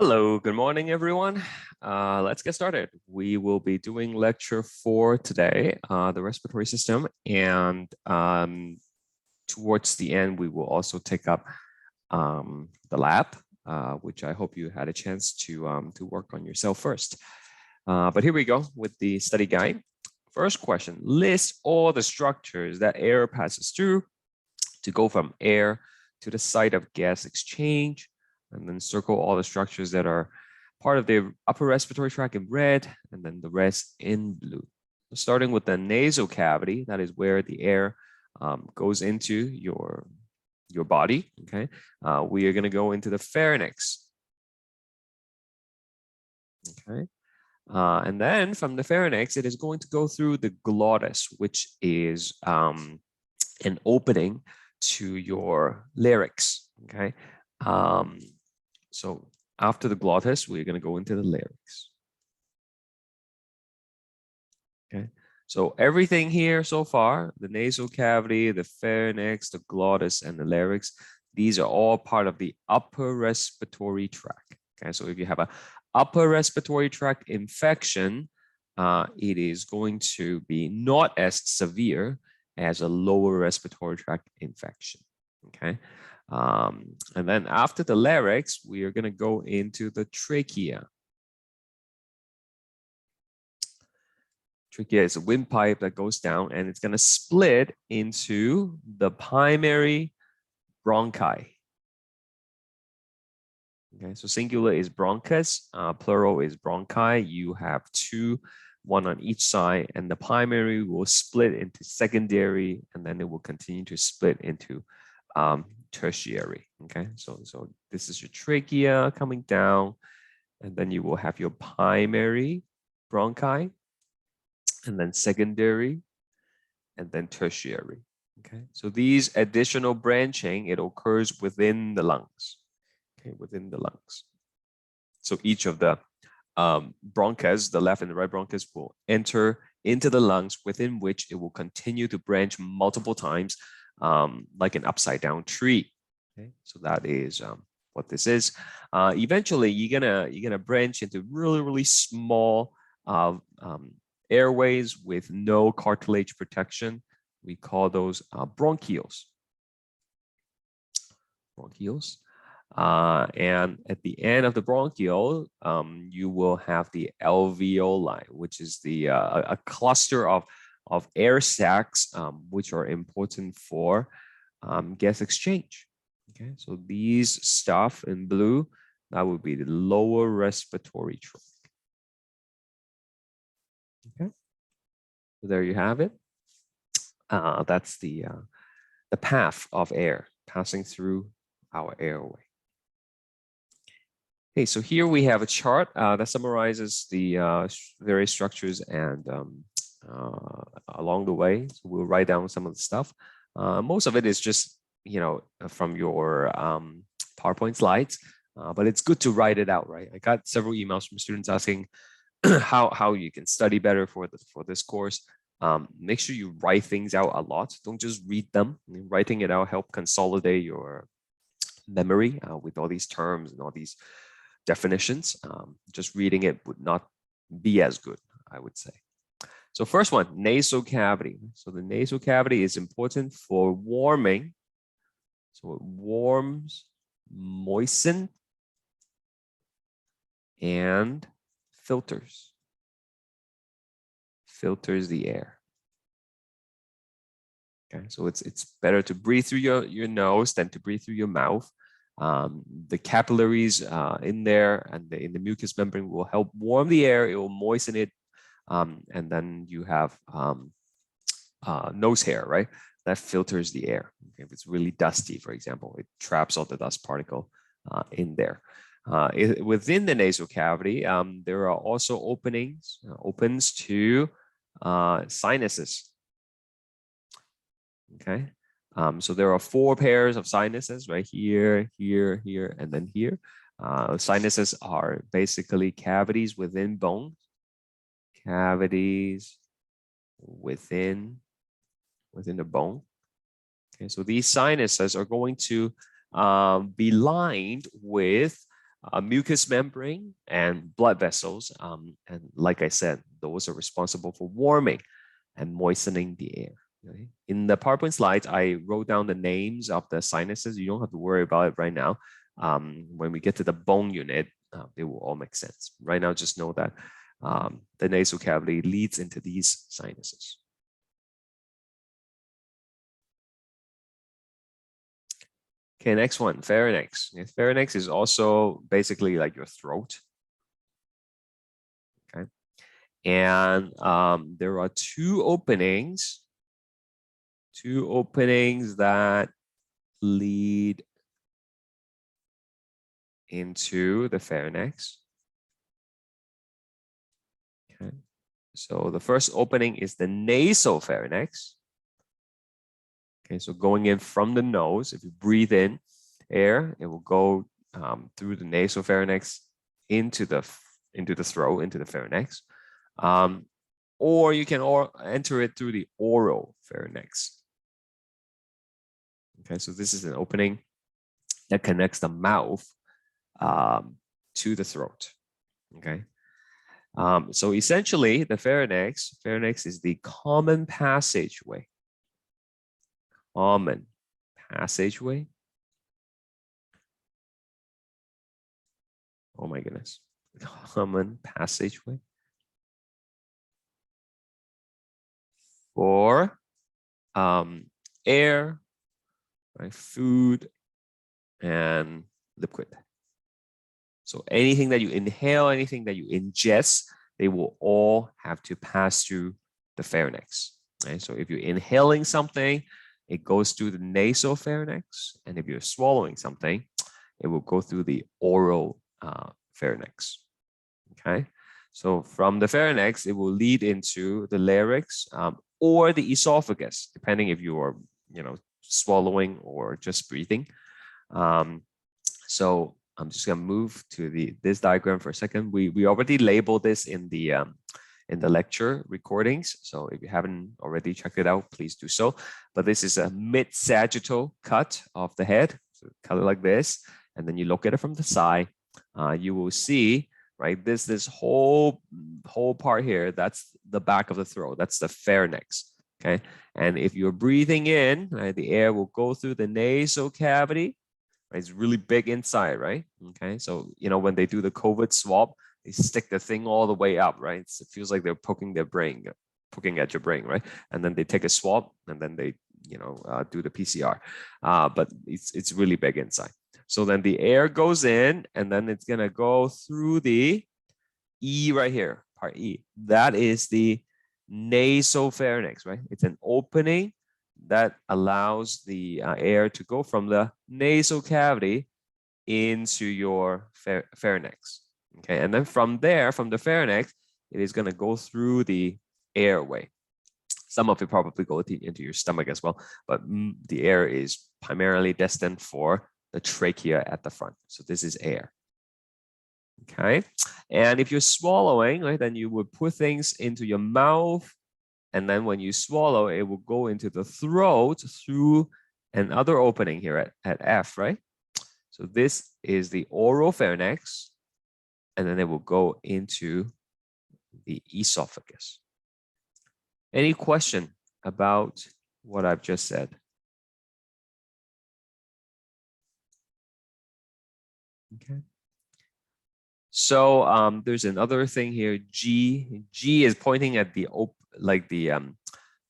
Hello, good morning, everyone. Let's get started. We will be doing lecture 4 today, the respiratory system, and towards the end, we will also take up the lab, which I hope you had a chance to work on yourself first. But here we go with the study guide. First question, list all the structures that air passes through to go from air to the site of gas exchange, and then circle all the structures that are part of the upper respiratory tract in red, and then the rest in blue. So starting with the nasal cavity, that is where the air goes into your body. Okay, we are going to go into the pharynx. Okay, and then from the pharynx, it is going to go through the glottis, which is an opening to your larynx. Okay. So after the glottis, we're going to go into the larynx. Okay. So everything here so far, the nasal cavity, the pharynx, the glottis, and the larynx, these are all part of the upper respiratory tract. Okay. So if you have an upper respiratory tract infection, it is going to be not as severe as a lower respiratory tract infection. Okay. And then after the larynx, we are going to go into the trachea. Trachea is a windpipe that goes down, and it's going to split into the primary bronchi. Okay, so singular is bronchus, plural is bronchi. You have two, one on each side, and the primary will split into secondary, and then it will continue to split into tertiary. Okay, so this is your trachea coming down, and then you will have your primary bronchi, and then secondary, and then tertiary. Okay, so these additional branching, it occurs within the lungs. Okay, within the lungs. So each of the bronchus, the left and the right bronchus, will enter into the lungs, within which it will continue to branch multiple times, like an upside down tree. Okay, so that is what this is. Eventually, you're gonna branch into really small airways with no cartilage protection. We call those bronchioles. Bronchioles. And at the end of the bronchiole, you will have the alveoli, which is the a cluster of air sacs, which are important for gas exchange. Okay, so these stuff in blue, that would be the lower respiratory tract. Okay, so there you have it. That's the path of air passing through our airway. Okay, so here we have a chart that summarizes the various structures and along the way. So we'll write down some of the stuff. Most of it is just, from your PowerPoint slides, but it's good to write it out, right? I got several emails from students asking how you can study better for this course. Make sure you write things out a lot. Don't just read them. Writing it out help consolidate your memory with all these terms and all these definitions. Just reading it would not be as good, I would say. So first one, nasal cavity. So the nasal cavity is important for warming. So it warms, moistens, and filters the air. Okay, so it's better to breathe through your nose than to breathe through your mouth. The capillaries in there and in the mucous membrane will help warm the air. It will moisten it, and then you have nose hair, right? That filters the air. Okay, if it's really dusty, for example, it traps all the dust particle in there. Within the nasal cavity, there are also opens to sinuses. Okay, so there are 4 pairs of sinuses, right? Here, and then here. Sinuses are basically cavities within bones. Cavities within the bone. Okay, so these sinuses are going to be lined with mucous membrane, and blood vessels. And like I said, those are responsible for warming and moistening the air. Okay? In the PowerPoint slides, I wrote down the names of the sinuses. You don't have to worry about it right now. When we get to the bone unit, they will all make sense. Right now, just know that the nasal cavity leads into these sinuses. Okay, next one, pharynx. Okay, pharynx is also basically like your throat. Okay, and there are two openings that lead into the pharynx. Okay, so the first opening is the nasal pharynx. Okay, so going in from the nose, if you breathe in air, it will go through the nasal pharynx into the throat, into the pharynx. Or you can enter it through the oral pharynx. Okay, so this is an opening that connects the mouth to the throat. Okay, so essentially the pharynx is the common passageway. Common passageway. Oh my goodness. Common passageway for air, right, food, and liquid. So anything that you inhale, anything that you ingest, they will all have to pass through the pharynx. Right? So if you're inhaling something, it goes through the nasal pharynx. And if you're swallowing something, it will go through the oral pharynx. Okay. So from the pharynx, it will lead into the larynx or the esophagus, depending if you are, swallowing or just breathing. So I'm just going to move to this diagram for a second. We already labeled this in the lecture recordings. So if you haven't already checked it out, please do so. But this is a mid-sagittal cut of the head. So cut it like this, and then you look at it from the side. You will see, right, this whole part here, that's the back of the throat. That's the pharynx. Okay, and if you're breathing in, right, the air will go through the nasal cavity. Right? It's really big inside, right? Okay, so when they do the COVID swab, they stick the thing all the way up, right? It feels like they're poking at your brain, right? And then they take a swab, and then they do the PCR, but it's really big inside. So then the air goes in, and then it's gonna go through the E right here, part E. That is the nasal pharynx, right? It's an opening that allows the air to go from the nasal cavity into your pharynx. Okay, and then from there, from the pharynx, it is going to go through the airway. Some of it probably go into your stomach as well, but the air is primarily destined for the trachea at the front. So this is air. Okay, and if you're swallowing, right, then you would put things into your mouth, and then when you swallow, it will go into the throat through another opening here at F, right? So this is the oral pharynx, and then it will go into the esophagus. Any question about what I've just said? Okay. So there's another thing here. G is pointing at the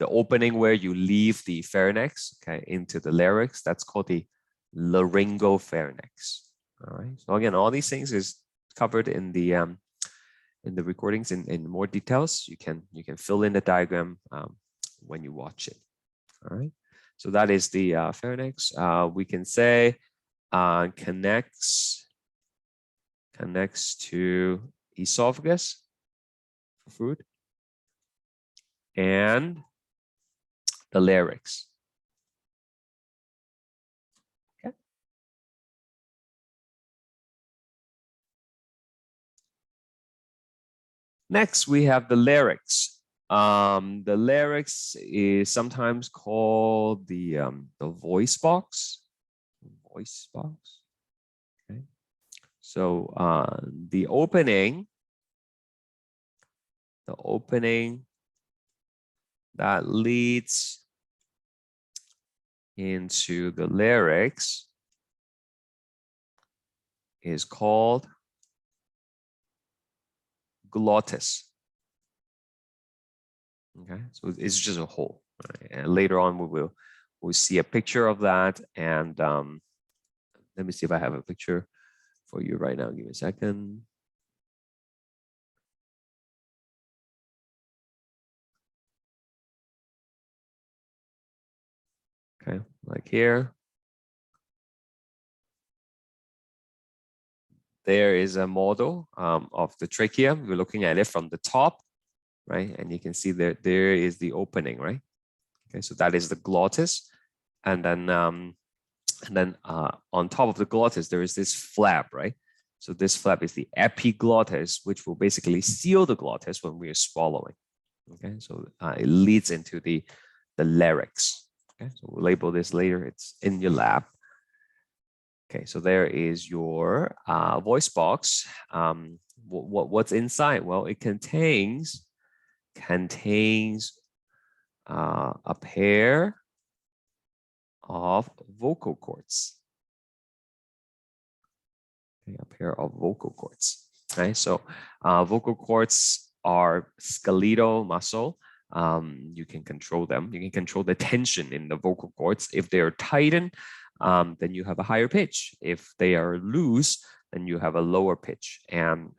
opening where you leave the pharynx, okay, into the larynx. That's called the laryngopharynx. All right. So again, all these things is covered in the recordings in more details. You can fill in the diagram when you watch it. All right. So that is the pharynx. We can say connects to esophagus for food and the larynx. Okay. Next, we have the larynx. The larynx is sometimes called the voice box. Voice box. Okay. So the opening that leads into the larynx is called glottis. Okay, so it's just a hole. Right? And later on, we'll see a picture of that. And let me see if I have a picture for you right now. Give me a second. Okay, like here. There is a model of the trachea. We're looking at it from the top, right? And you can see there is the opening, right? Okay, so that is the glottis. And then on top of the glottis, there is this flap, right? So this flap is the epiglottis, which will basically seal the glottis when we are swallowing. Okay, so it leads into the larynx. Okay, so we'll label this later. It's in your lab. Okay, so there is your voice box. What's inside? Well, it contains a pair of vocal cords. Okay, a pair of vocal cords. Okay, so vocal cords are skeletal muscle. You can control them. You can control the tension in the vocal cords. If they are tightened, then you have a higher pitch. If they are loose, then you have a lower pitch. And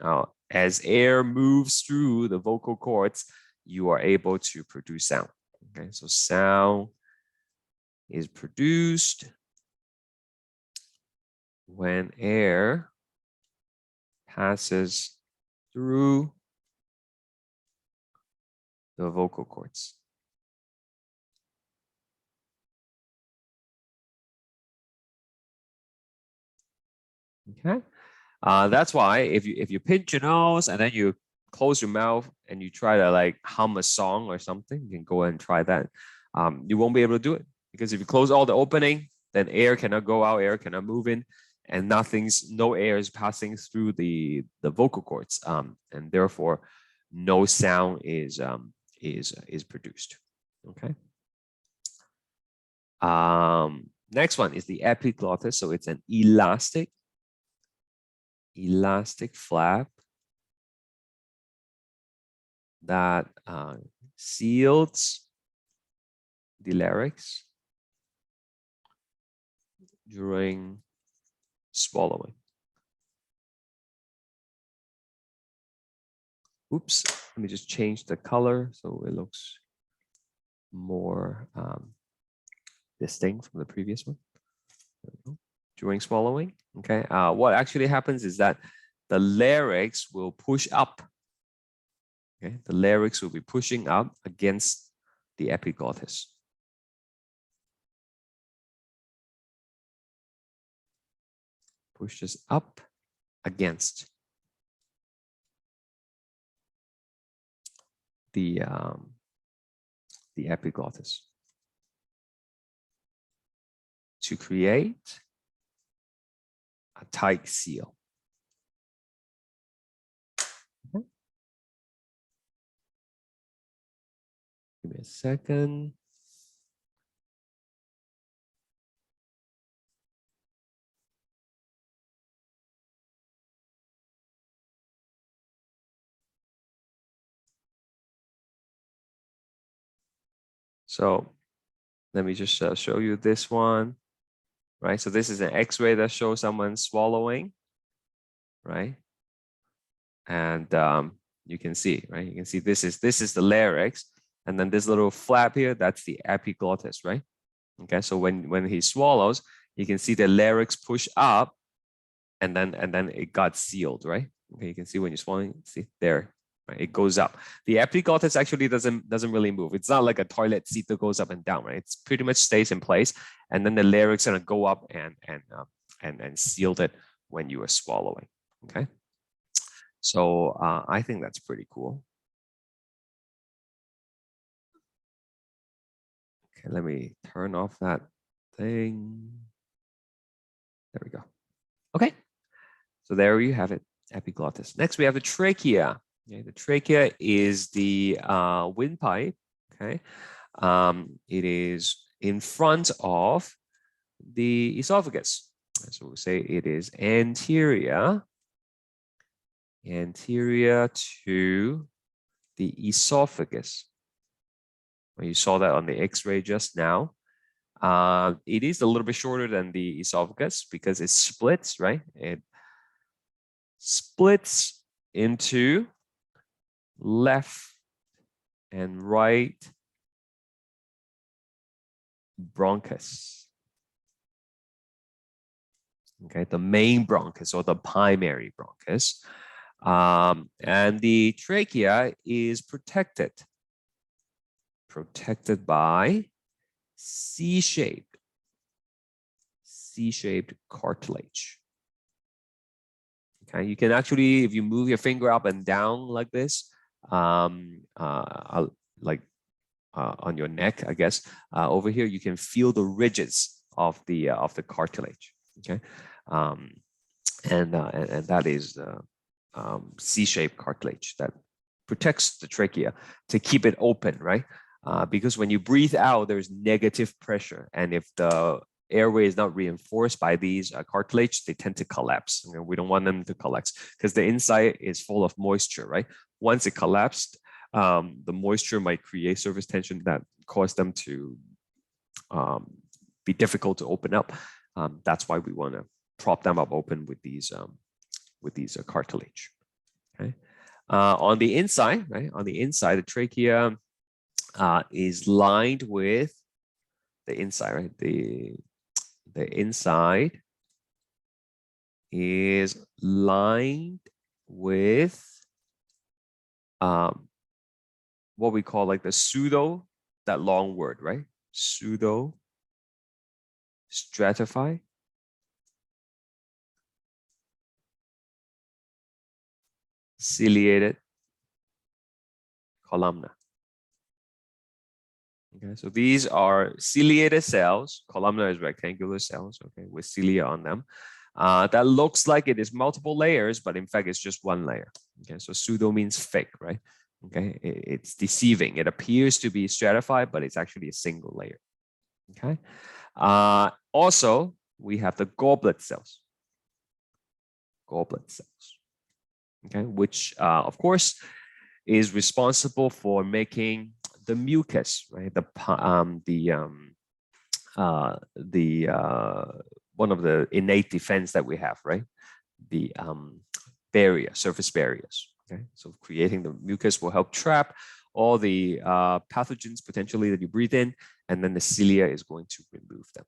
as air moves through the vocal cords, you are able to produce sound. Okay, so sound is produced when air passes through the vocal cords. Okay, that's why if you pinch your nose and then you close your mouth and you try to like hum a song or something, you can go ahead and try that. You won't be able to do it because if you close all the opening, then air cannot go out, air cannot move in, and no air is passing through the vocal cords, and therefore no sound is produced. Okay. Next one is the epiglottis. So it's an elastic flap that seals the larynx during swallowing. Oops, let me just change the color so it looks more distinct from the previous one. During swallowing, okay. What actually happens is that the larynx will push up. Okay, the larynx will be pushing up against the epiglottis. Pushes up against the epiglottis to create a tight seal. Okay. Give me a second. So let me just show you this one, right? So this is an X-ray that shows someone swallowing, right? And you can see, right? You can see this is the larynx, and then this little flap here, that's the epiglottis, right? Okay, so when he swallows, you can see the larynx push up, and then it got sealed, right? Okay, you can see when you're swallowing, see there, right? It goes up. The epiglottis actually doesn't really move. It's not like a toilet seat that goes up and down, right? It's pretty much stays in place, and then the larynx gonna go up and sealed it when you are swallowing. Okay, so I think that's pretty cool. Okay, let me turn off that thing. There we go. Okay. So there you have it, epiglottis. Next, we have the trachea. Okay, the trachea is the windpipe. Okay, it is in front of the esophagus. So we'll say it is anterior to the esophagus. Well, you saw that on the X-ray just now. It is a little bit shorter than the esophagus because it splits, right? It splits into left and right bronchus. Okay, the main bronchus or the primary bronchus. And the trachea is protected by C-shaped cartilage. Okay, you can actually, if you move your finger up and down like this, on your neck, I guess, over here, you can feel the ridges of the cartilage. Okay, and that is the C-shaped cartilage that protects the trachea to keep it open, right? Because when you breathe out, there's negative pressure, and if the airway is not reinforced by these cartilage, they tend to collapse. You know, we don't want them to collapse because the inside is full of moisture, right? Once it collapsed, the moisture might create surface tension that cause them to be difficult to open up. That's why we want to prop them up open with these cartilage. Okay. On the inside, right? On the inside, the trachea is lined with the inside, right? The inside is lined with what we call like the pseudo, that long word, right? Pseudo stratify ciliated columna. Okay, so these are ciliated cells. Columnar is rectangular cells, okay, with cilia on them. That looks like it is multiple layers, but in fact, it's just one layer. Okay, so pseudo means fake, right? Okay, it's deceiving. It appears to be stratified, but it's actually a single layer. Okay. Also, we have the goblet cells. Goblet cells. Okay, which of course is responsible for making the mucus, right? One of the innate defense that we have, right? The surface barriers. Okay, so creating the mucus will help trap all the pathogens potentially that you breathe in, and then the cilia is going to remove them.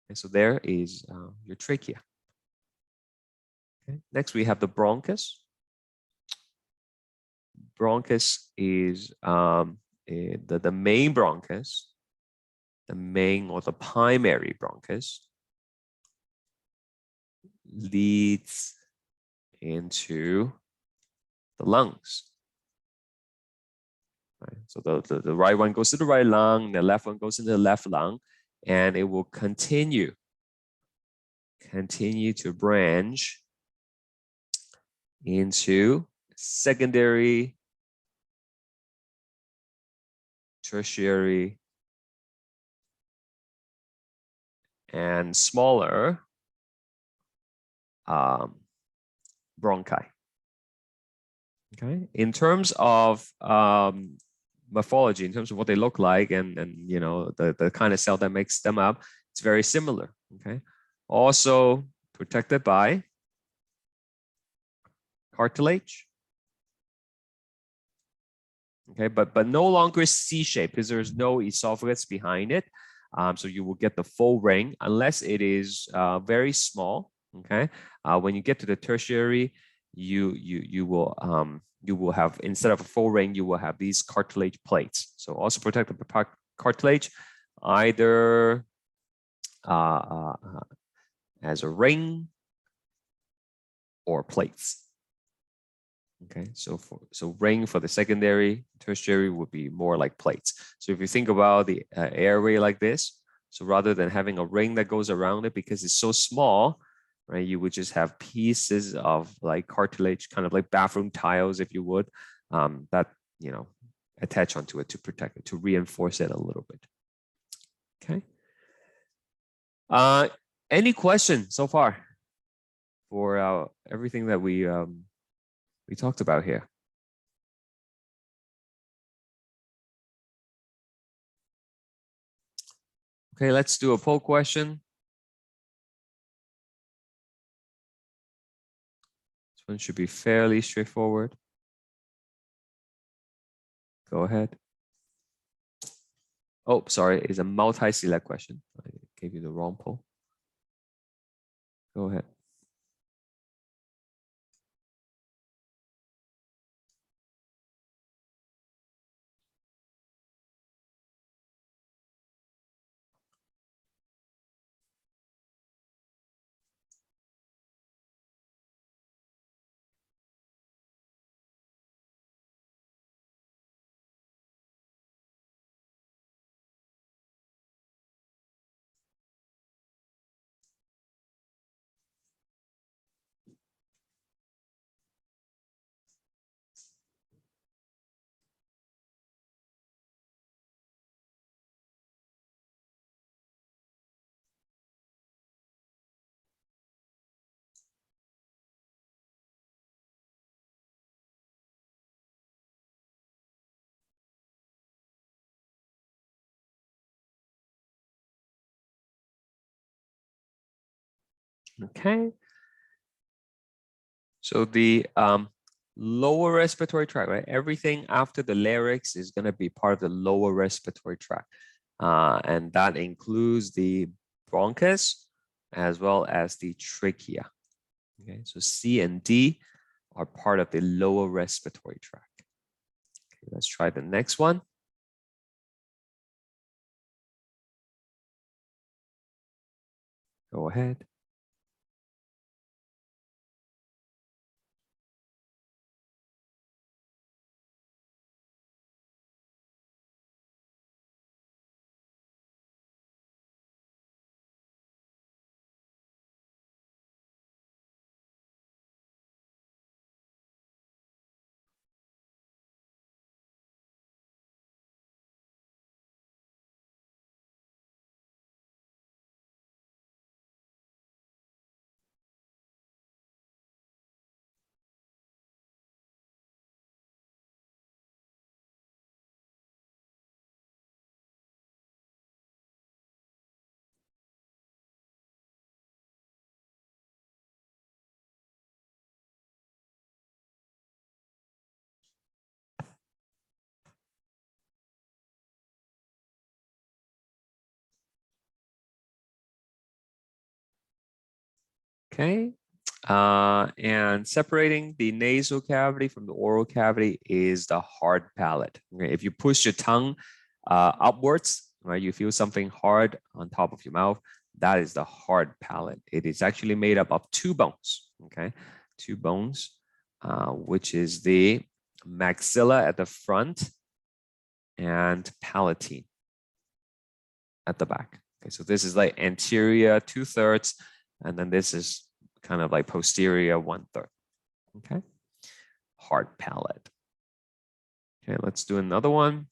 And so there is your trachea. Okay. Next, we have the bronchus. Bronchus is the main bronchus, the main or the primary bronchus leads into the lungs. Right. So the right one goes to the right lung, the left one goes into the left lung, and it will continue to branch into secondary, tertiary, and smaller bronchi. Okay, in terms of morphology, in terms of what they look like, and you know the kind of cell that makes them up, it's very similar. Okay, also protected by cartilage. Okay, but no longer C-shaped because there's no esophagus behind it. So you will get the full ring unless it is very small. Okay, when you get to the tertiary, you will have, instead of a full ring, you will have these cartilage plates. So also protected by cartilage, either as a ring or plates. Okay, so ring for the secondary, tertiary would be more like plates. So if you think about the airway like this, so rather than having a ring that goes around it because it's so small, right? You would just have pieces of like cartilage, kind of like bathroom tiles, if you would, that, you know, attach onto it to protect it, to reinforce it a little bit. Okay. Any questions so far for everything that we talked about here? Okay, let's do a poll question. This one should be fairly straightforward. Go ahead. Oh, sorry, it's a multi-select question. I gave you the wrong poll. Go ahead. Okay. So the lower respiratory tract, right? Everything after the larynx is going to be part of the lower respiratory tract. And that includes the bronchus as well as the trachea. Okay, so C and D are part of the lower respiratory tract. Okay, let's try the next one. Go ahead. Okay. And separating the nasal cavity from the oral cavity is the hard palate. Okay? If you push your tongue upwards, right, you feel something hard on top of your mouth. That is the hard palate. It is actually made up of two bones. Okay, two bones, which is the maxilla at the front and palatine at the back. Okay, so this is like anterior 2/3, and then this is kind of like posterior 1/3. Okay, hard palate. Okay, let's do another one.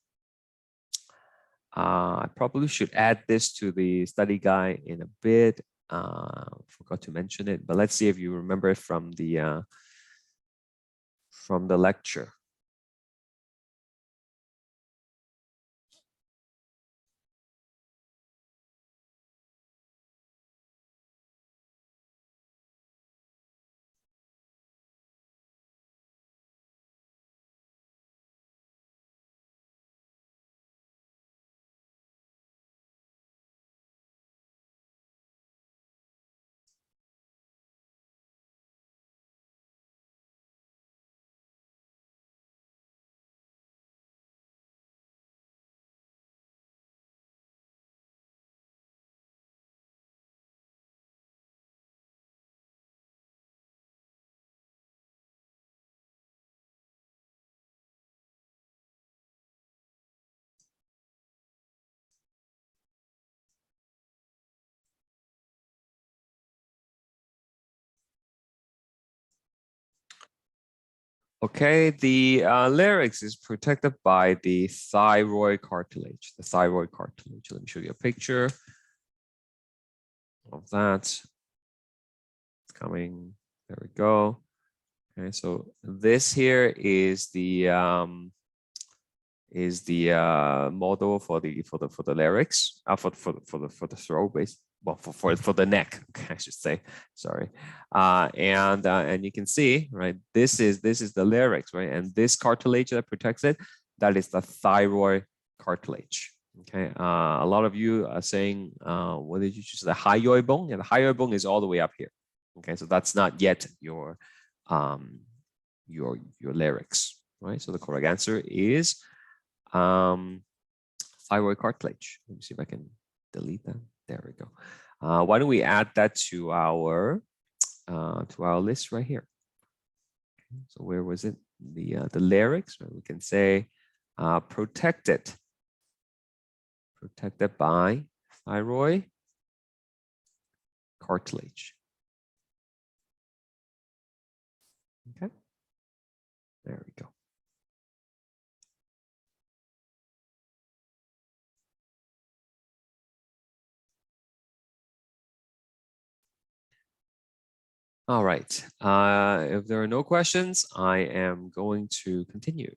I probably should add this to the study guide in a bit. Forgot to mention it, but let's see if you remember it from the lecture. Okay, the larynx is protected by the thyroid cartilage. The thyroid cartilage. Let me show you a picture of that. It's coming. There we go. Okay, so this here is the model for the larynx, for the throat base. Well, for the neck, okay, I should say. Sorry, and you can see, right? This is the larynx, right? And this cartilage that protects it, that is the thyroid cartilage. Okay, a lot of you are saying, what did you choose? The hyoid bone. Yeah, the hyoid bone is all the way up here. Okay, so that's not yet your larynx, right? So the correct answer is thyroid cartilage. Let me see if I can delete that. There we go. Why don't we add that to our list right here? Okay, so where was it? The larynx. Right? We can say protected by thyroid cartilage. Okay, there we go. All right. If there are no questions, I am going to continue.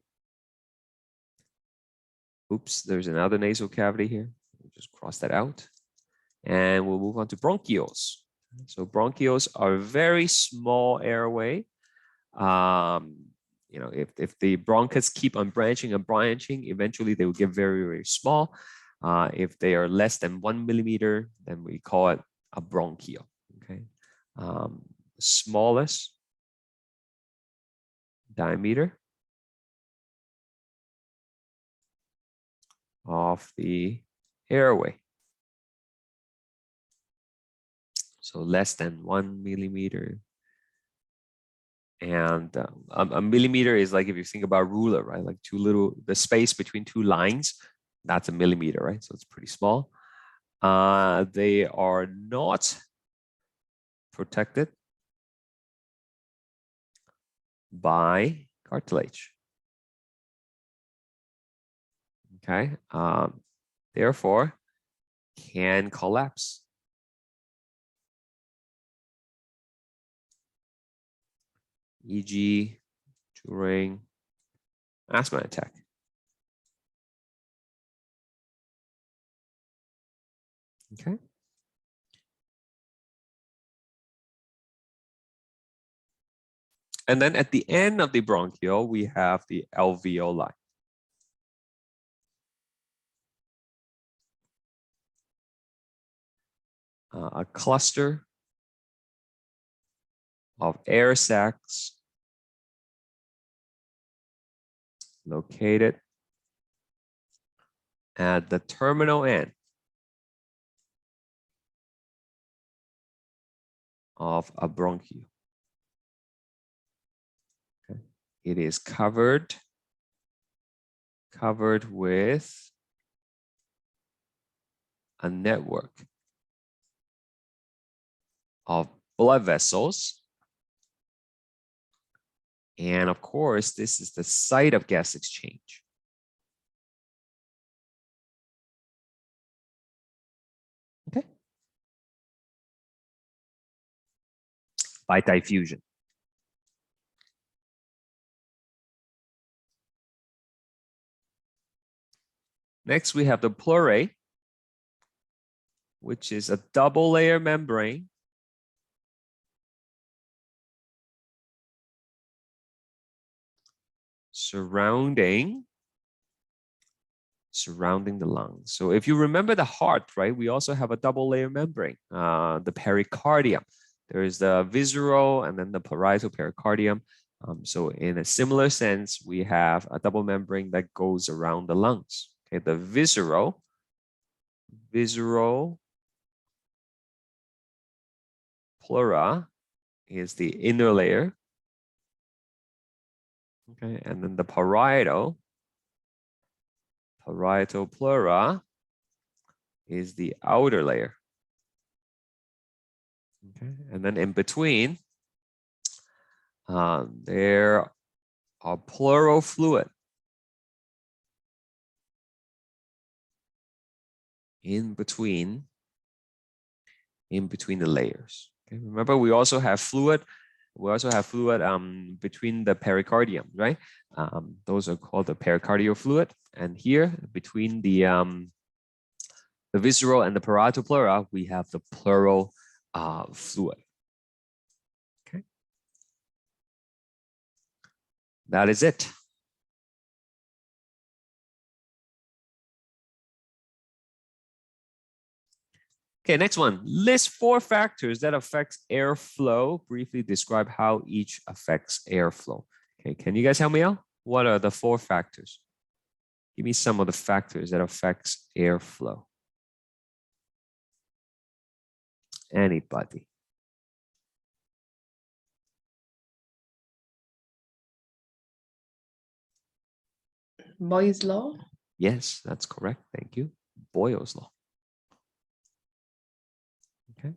Oops, there's another nasal cavity here. We'll just cross that out. And we'll move on to bronchioles. So bronchioles are very small airway. You know, if the bronchus keep on branching and branching, eventually they will get very, very small. If they are less than 1 millimeter, then we call it a bronchiole. Okay. Smallest diameter of the airway. So less than 1 millimeter. And a millimeter is like, if you think about ruler, right? Like the space between two lines, that's a millimeter, right? So it's pretty small. They are not protected by cartilage. Okay. Therefore, can collapse. E.g. during asthma attack. Okay. And then at the end of the bronchiole, we have the alveoli. A cluster of air sacs located at the terminal end of a bronchiole. Okay. It is covered with a network of blood vessels. And of course, this is the site of gas exchange. Okay. By diffusion. Next, we have the pleurae, which is a double layer membrane surrounding the lungs. So if you remember the heart, right, we also have a double layer membrane, the pericardium. There is the visceral and then the parietal pericardium. So in a similar sense, we have a double membrane that goes around the lungs. Okay, the visceral pleura is the inner layer. Okay, and then the parietal pleura is the outer layer. Okay, and then in between, there or pleural fluid in between the layers. Okay, remember we also have fluid. We also have fluid between the pericardium, right? Those are called the pericardial fluid. And here between the visceral and the parietal pleura, we have the pleural fluid. Okay, that is it. Okay, next one. List 4 factors that affects airflow. Briefly describe how each affects airflow. Okay, can you guys help me out? What are the 4 factors? Give me some of the factors that affects airflow. Anybody? Boyle's law? Yes, that's correct. Thank you. Boyle's law. Okay.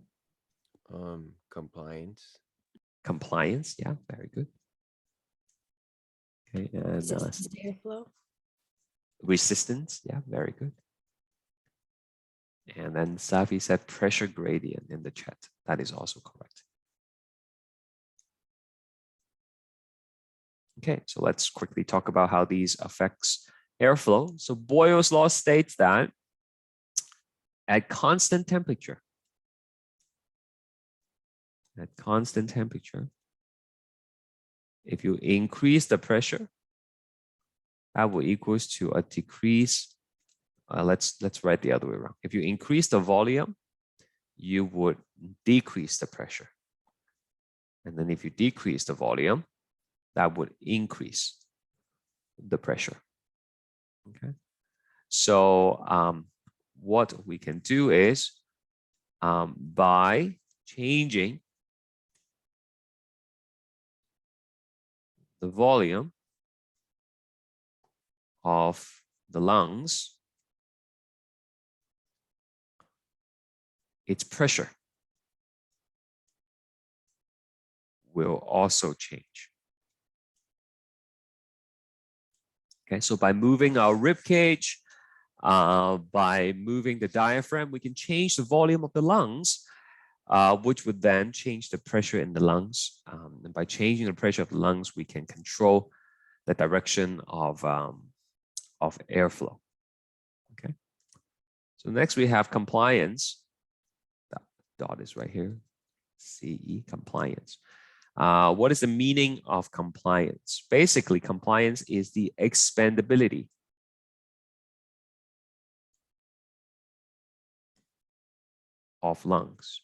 Compliance. Compliance. Yeah, very good. Okay, and Resistance to airflow. resistance. Yeah, very good. And then Safi said pressure gradient in the chat. That is also correct. Okay, so let's quickly talk about how these affects airflow. So Boyle's law states that at constant temperature, if you increase the pressure, that will equals to a decrease. Let's write the other way around. If you increase the volume, you would decrease the pressure. And then if you decrease the volume, that would increase the pressure. Okay. So what we can do is by changing the volume of the lungs, its pressure will also change. Okay, so by moving our rib cage, by moving the diaphragm, we can change the volume of the lungs, which would then change the pressure in the lungs. And by changing the pressure of the lungs, we can control the direction of airflow. Okay. So next we have compliance. That dot is right here. CE, compliance. What is the meaning of compliance? Basically, compliance is the expandability of lungs.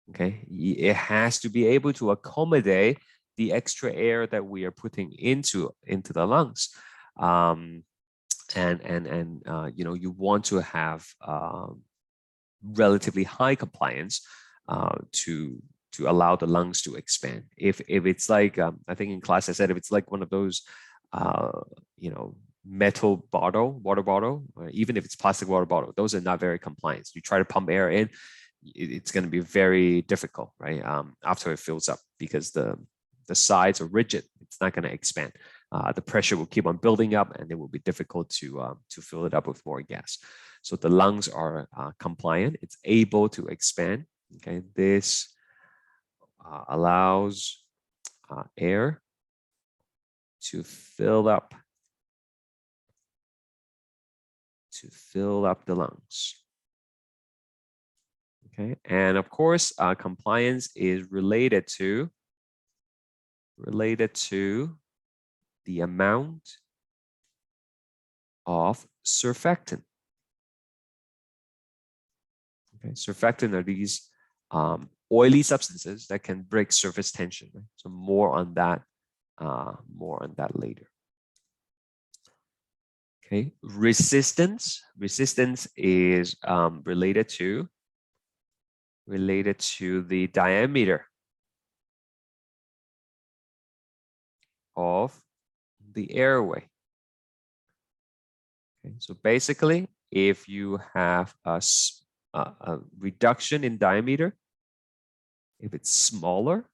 Okay, it has to be able to accommodate the extra air that we are putting into the lungs. You know, you want to have relatively high compliance to allow the lungs to expand. If it's like I think in class I said, if it's like one of those you know, metal bottle, water bottle, or even if it's plastic water bottle, those are not very compliant. You try to pump air in, it's going to be very difficult, right? After it fills up, because the sides are rigid, it's not going to expand. The pressure will keep on building up, and it will be difficult to fill it up with more gas. So the lungs are compliant; it's able to expand. Okay, this allows air to fill up the lungs. Okay, and of course, compliance is related to the amount of surfactant. Okay, surfactant are these oily substances that can break surface tension. Right? So more on that later. Okay, resistance is related to the diameter of the airway. Okay, so basically, if you have a reduction in diameter, if it's smaller,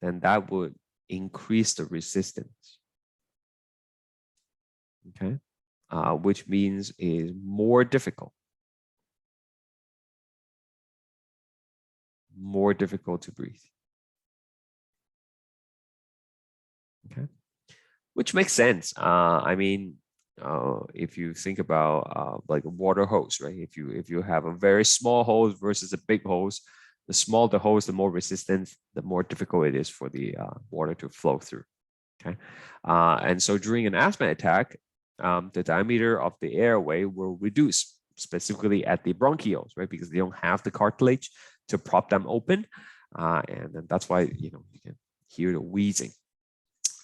then that would increase the resistance. okay, which means is more difficult to breathe. Okay, which makes sense. I mean, if you think about like a water hose, right? If you have a very small hose versus a big hose, the smaller the hose, the more resistance, the more difficult it is for the water to flow through. Okay, and so during an asthma attack, the diameter of the airway will reduce, specifically at the bronchioles, right? Because they don't have the cartilage to prop them open, and then that's why you can hear the wheezing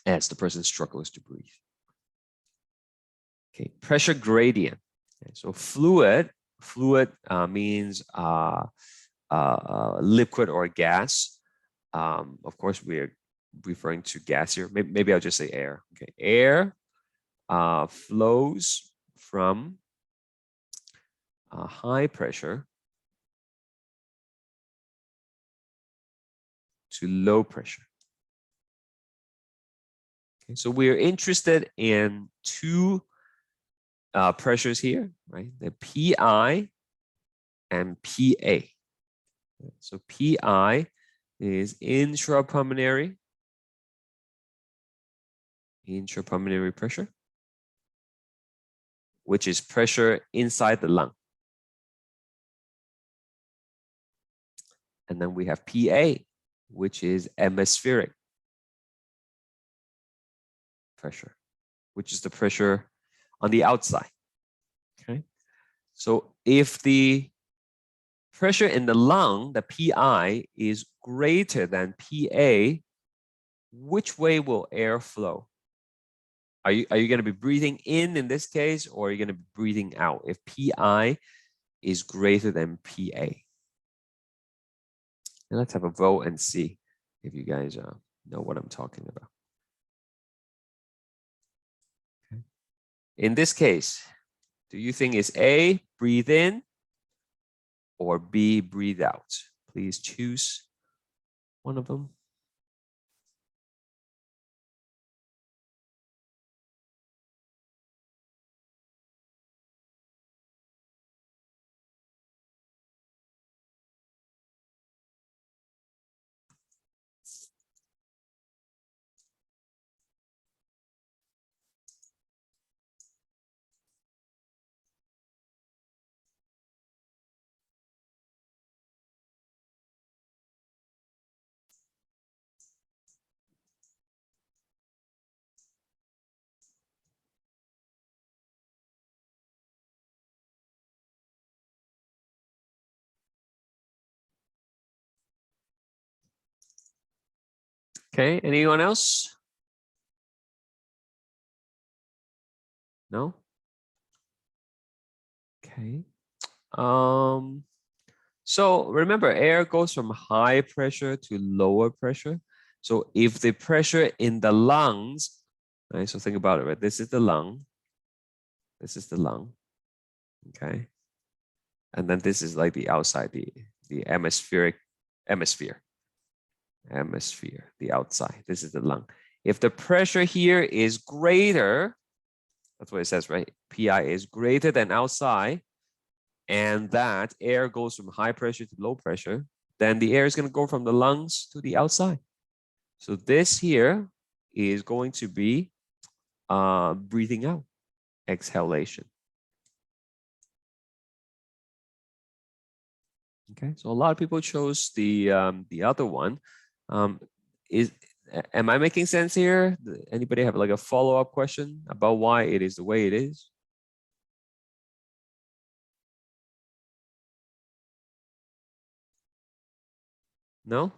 as the person struggles to breathe. Okay, pressure gradient. Okay, so fluid means liquid or gas. Of course, we're referring to gas here. Maybe I'll just say air. Okay, air flows from high pressure to low pressure. Okay, so we're interested in two pressures here, right? The PI and PA. So PI is intrapulmonary pressure, which is pressure inside the lung. And then we have PA, which is atmospheric pressure, which is the pressure on the outside. Okay. So if the pressure in the lung, the PI, is greater than PA, which way will air flow? Are you going to be breathing in this case, or are you going to be breathing out if PI is greater than PA? And let's have a vote and see if you guys know what I'm talking about. Okay. In this case, do you think it's A, breathe in, or B, breathe out? Please choose one of them. Okay, anyone else? No? Okay. So remember, air goes from high pressure to lower pressure. So if the pressure in the lungs, right? So think about it, right? This is the lung. This is the lung. Okay. And then this is like the outside, the atmospheric atmosphere, the outside. This is the lung. If the pressure here is greater, that's what it says, right? PI is greater than outside, and that air goes from high pressure to low pressure, then the air is going to go from the lungs to the outside. So this here is going to be breathing out, exhalation. Okay, so a lot of people chose the other one. Am I making sense here? Anybody have like a follow-up question about why it is the way it is? No?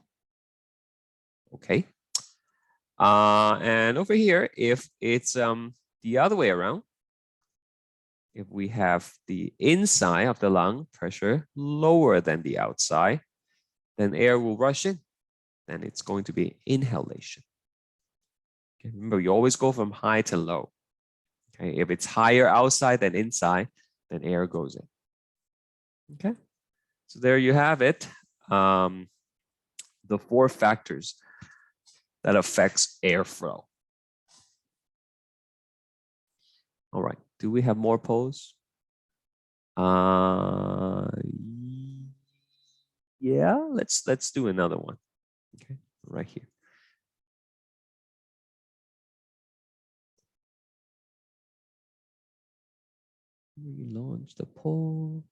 Okay. And over here, if it's the other way around, if we have the inside of the lung pressure lower than the outside, then air will rush in. Then it's going to be inhalation. Okay, remember, you always go from high to low. Okay, if it's higher outside than inside, then air goes in. Okay, so there you have it. The 4 factors that affects airflow. All Do we have more polls? Yeah, let's do another one. Okay, right here. Relaunch the poll.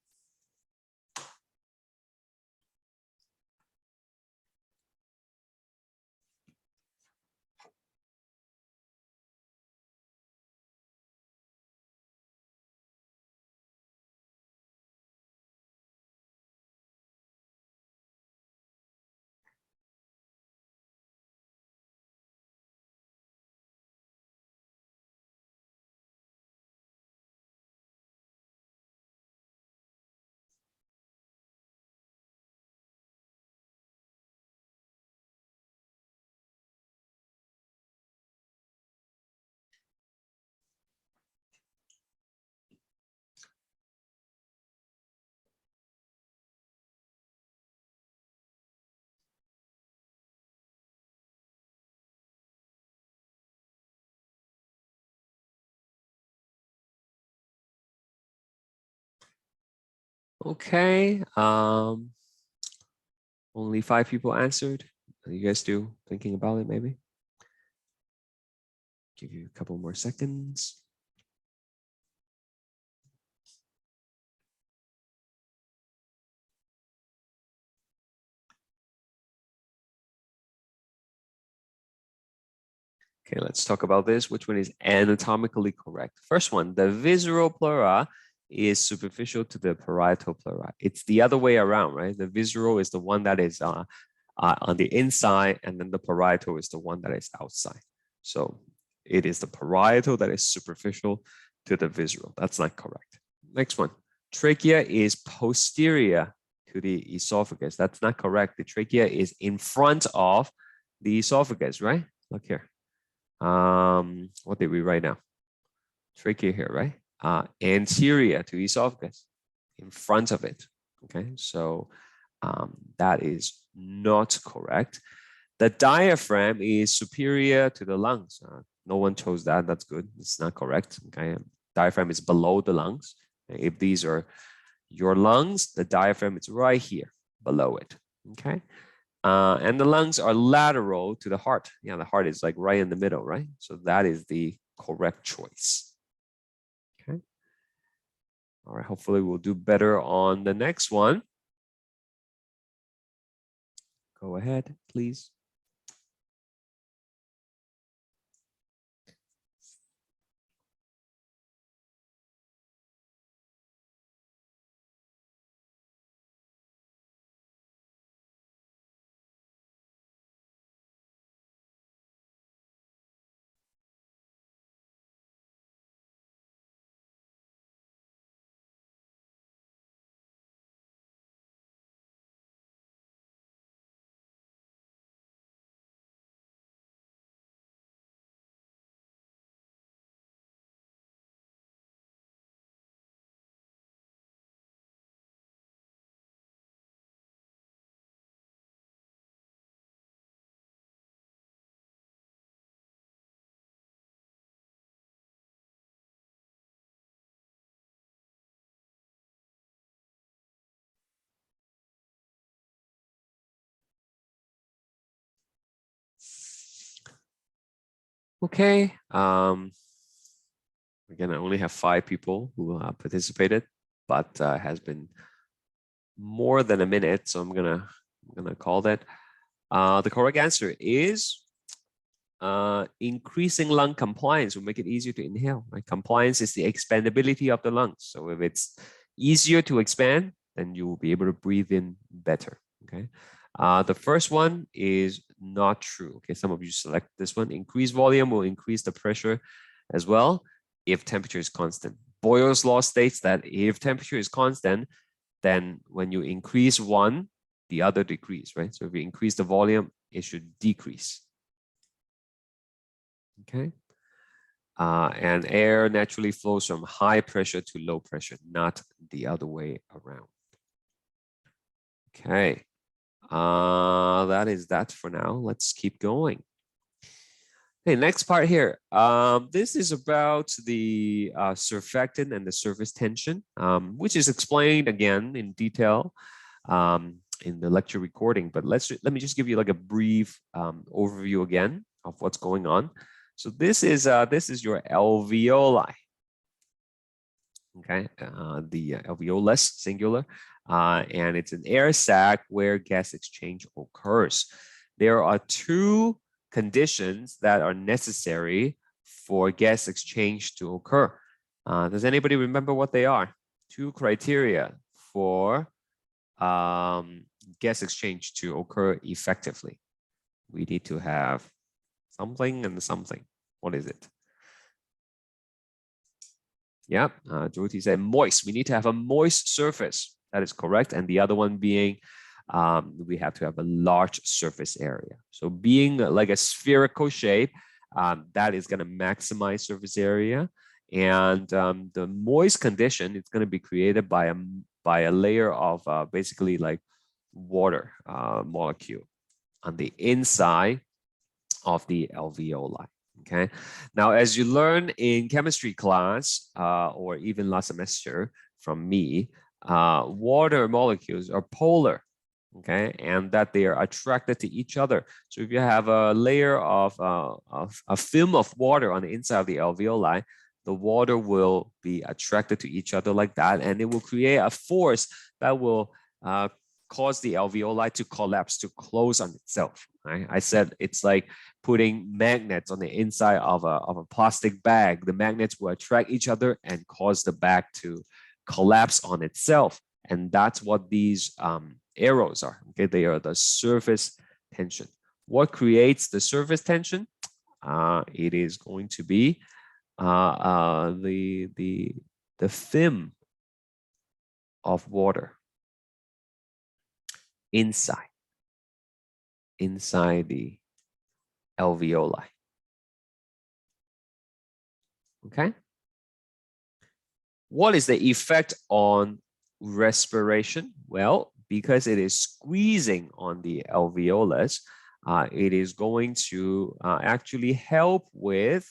Okay. Only 5 people answered. Are you guys still thinking about it, maybe? Give you a couple more seconds. Okay, let's talk about this. Which one is anatomically correct? First one, the visceral pleura is superficial to the parietal pleura. It's the other way around, right? The visceral is the one that is on the inside, and then the parietal is the one that is outside. So it is the parietal that is superficial to the visceral. That's not correct. Next one, trachea is posterior to the esophagus. That's not correct. The trachea is in front of the esophagus, right? Look here. What did we write now? Trachea here, right? Anterior to esophagus, in front of it. Okay, so that is not correct. The diaphragm is superior to the lungs. No one chose that. That's good. It's not correct. Okay, diaphragm is below the lungs. If these are your lungs, the diaphragm is right here below it. Okay. And the lungs are lateral to the heart. Yeah, the heart is like right in the middle, right? So that is the correct choice. Okay. All right, hopefully we'll do better on the next one. Go ahead, please. Okay. Again, I only have 5 people who participated, but has been more than a minute, so I'm gonna call that. The correct answer is increasing lung compliance will make it easier to inhale. Right? Compliance is the expandability of the lungs. So if it's easier to expand, then you will be able to breathe in better. Okay. The first one is not true. Okay, some of you select this one. Increased volume will increase the pressure as well if temperature is constant. Boyle's law states that if temperature is constant, then when you increase one, the other decrease, right? So if you increase the volume, it should decrease. Okay. And air naturally flows from high pressure to low pressure, not the other way around. Okay. That is that for now. Let's keep going. Okay, next part here. This is about the surfactant and the surface tension, which is explained again in detail in the lecture recording. But let me just give you like a brief overview again of what's going on. So this is your alveoli. Okay, the alveolus singular, and it's an air sac where gas exchange occurs. There are two conditions that are necessary for gas exchange to occur. Does anybody remember what they are? Two criteria for gas exchange to occur effectively. We need to have something and something. What is it? Yeah, Dorothy said moist. We need to have a moist surface. That is correct. And the other one being we have to have a large surface area. So being like a spherical shape, that is going to maximize surface area. And the moist condition is going to be created by a layer of basically like water molecule on the inside of the alveoli. Okay. Now, as you learn in chemistry class or even last semester from me, water molecules are polar. Okay, and that they are attracted to each other. So if you have a layer of a film of water on the inside of the alveoli, the water will be attracted to each other like that, and it will create a force that will cause the alveoli to collapse, to close on itself. Right? I said it's like putting magnets on the inside of a plastic bag. The magnets will attract each other and cause the bag to collapse on itself. And that's what these arrows are. Okay, they are the surface tension. What creates the surface tension? It is going to be the film of water inside the alveoli. Okay. What is the effect on respiration? Well, because it is squeezing on the alveolus, it is going to actually help with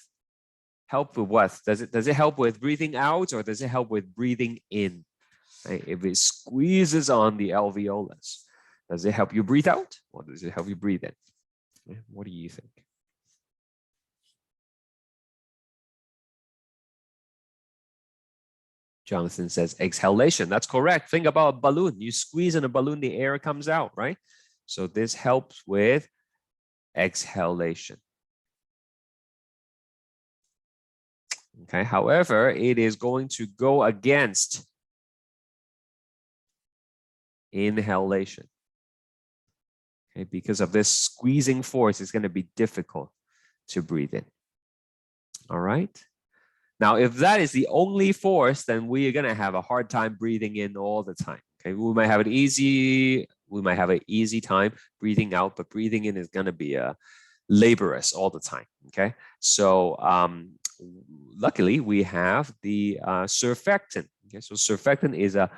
what? Does it help with breathing out, or does it help with breathing in? Right? If it squeezes on the alveolus, does it help you breathe out, or does it help you breathe in? What do you think? Jonathan says exhalation. That's correct. Think about a balloon. You squeeze in a balloon, the air comes out, right? So this helps with exhalation. Okay. However, it is going to go against inhalation. Okay. Because of this squeezing force, it's going to be difficult to breathe in. All right. Now, if that is the only force, then we are going to have a hard time breathing in all the time. Okay, we might have an easy time breathing out, but breathing in is going to be laborious all the time. Okay, so luckily we have the surfactant. Okay, so surfactant is a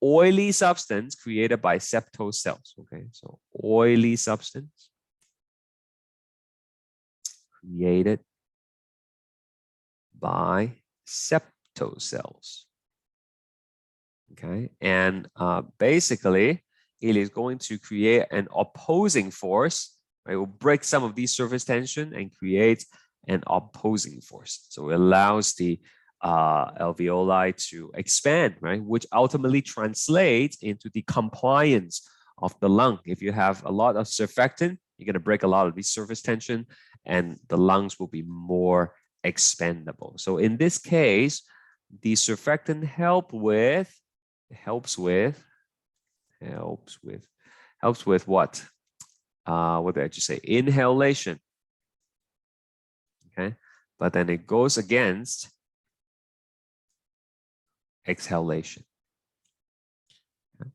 oily substance created by septal cells. Okay, so oily substance created by septal cells. Okay, and basically it is going to create an opposing force. Right? It will break some of these surface tension and create an opposing force. So it allows the alveoli to expand, right? Which ultimately translates into the compliance of the lung. If you have a lot of surfactant, you're going to break a lot of these surface tension, and the lungs will be more expandable. So in this case, the surfactant helps with what? What did I just say? Inhalation. Okay, but then it goes against exhalation.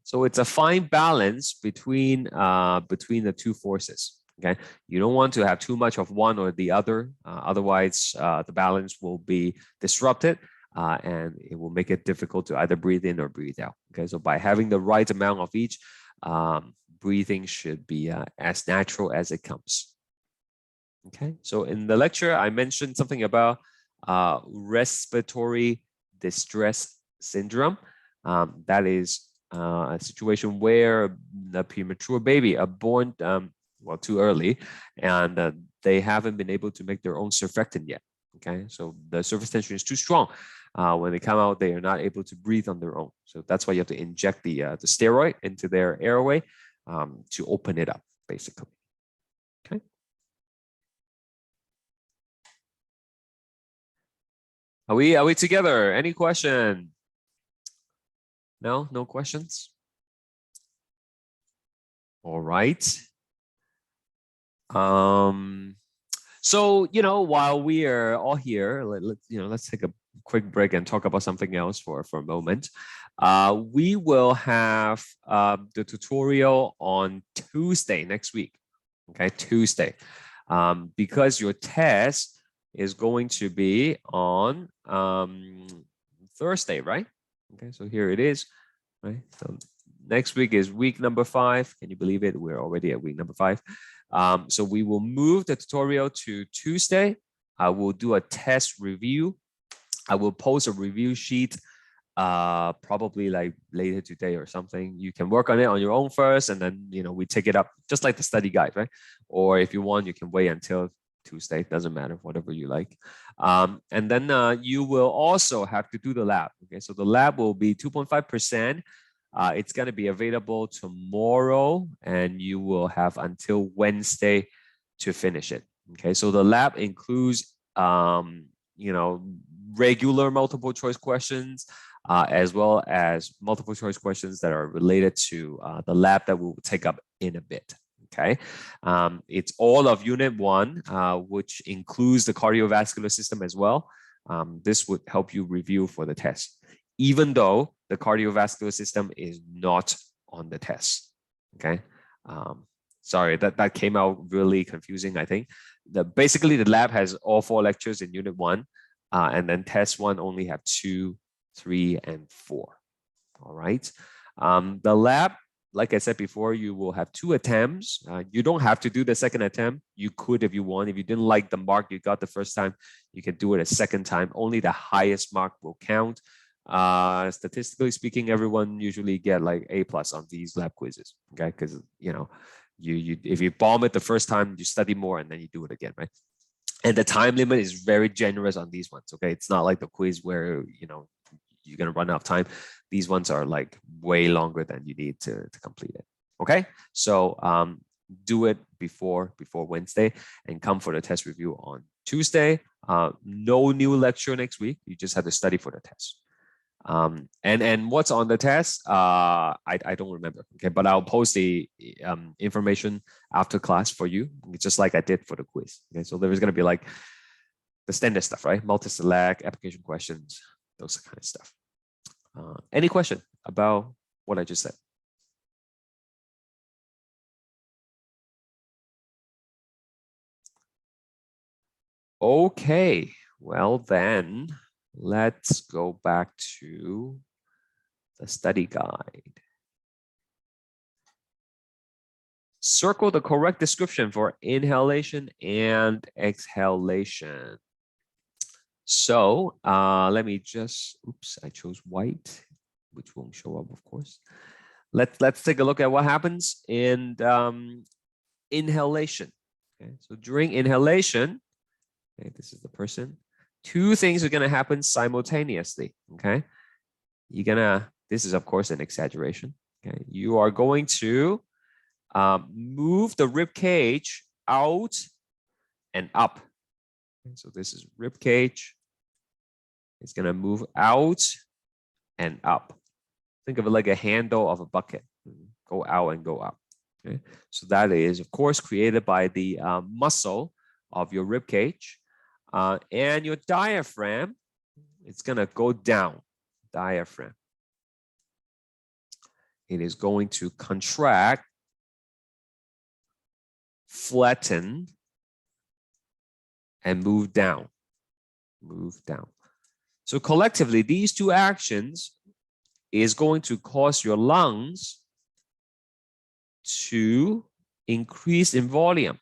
So it's a fine balance between the two forces. Okay, you don't want to have too much of one or the other, otherwise the balance will be disrupted, and it will make it difficult to either breathe in or breathe out. Okay, so by having the right amount of each, breathing should be as natural as it comes. Okay, so in the lecture, I mentioned something about respiratory distress syndrome. That is a situation where the premature baby are born well too early, and they haven't been able to make their own surfactant yet. Okay, so the surface tension is too strong. When they come out, they are not able to breathe on their own. So that's why you have to inject the steroid into their airway to open it up, basically. Okay. Are we together? Any question? No, no questions. All right. So while we are all here, let's take a quick break and talk about something else for a moment. We will have the tutorial on Tuesday next week. Okay, Tuesday, because your test is going to be on Thursday, right? Okay, so here it is, right? So next week is week number 5. Can you believe it? We're already at week number 5. So we will move the tutorial to Tuesday. I will do a test review. I will post a review sheet probably like later today or something. You can work on it on your own first, and then we take it up just like the study guide, right? Or if you want, you can wait until Tuesday. Doesn't matter, whatever you like. And then you will also have to do the lab. Okay, so the lab will be 2.5%. It's going to be available tomorrow, and you will have until Wednesday to finish it. Okay, so the lab includes regular multiple choice questions, as well as multiple choice questions that are related to the lab that we'll take up in a bit. Okay, it's all of Unit 1, which includes the cardiovascular system as well. This would help you review for the test, even though the cardiovascular system is not on the test. Okay, sorry, that came out really confusing, I think. Basically, the lab has all 4 lectures in Unit 1, and then test 1 only have 2, 3, and 4. All right. The lab, like I said before, you will have 2 attempts. You don't have to do the second attempt. You could if you want. If you didn't like the mark you got the first time, you can do it a second time. Only the highest mark will count. Statistically speaking, everyone usually get like A+ on these lab quizzes. Okay, because you if you bomb it the first time, you study more and then you do it again, right? And the time limit is very generous on these ones. Okay, it's not like the quiz where you're gonna run out of time. These ones are like way longer than you need to complete it. Okay, so do it before Wednesday and come for the test review on Tuesday. No new lecture next week. You just have to study for the test. And what's on the test? I don't remember. Okay, but I'll post the information after class for you, just like I did for the quiz. Okay, so there is going to be like the standard stuff, right? Multi-select, application questions, those kind of stuff. Any question about what I just said? Okay, well then, let's go back to the study guide. Circle the correct description for inhalation and exhalation. So let me just, oops, I chose white, which won't show up, of course. Let's take a look at what happens in inhalation. Okay, so during inhalation, okay, this is the person. 2 things are gonna happen simultaneously. Okay, this is of course an exaggeration. Okay, you are going to move the rib cage out and up. Okay, so this is rib cage. It's gonna move out and up. Think of it like a handle of a bucket. Go out and go up. Okay, so that is of course created by the muscle of your rib cage, and your diaphragm. It's gonna go down. Diaphragm. It is going to contract, flatten, and move down. Move down. So collectively, these 2 actions is going to cause your lungs to increase in volume.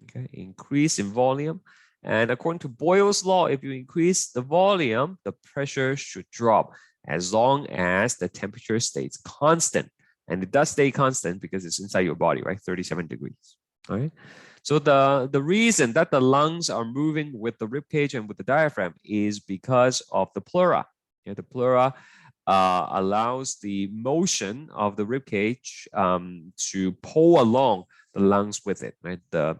Okay, increase in volume. And according to Boyle's law, if you increase the volume, the pressure should drop as long as the temperature stays constant. And it does stay constant because it's inside your body, right? 37 degrees. All right. So the reason that the lungs are moving with the rib cage and with the diaphragm is because of the pleura. Yeah, the pleura allows the motion of the rib cage to pull along the lungs with it. Right? The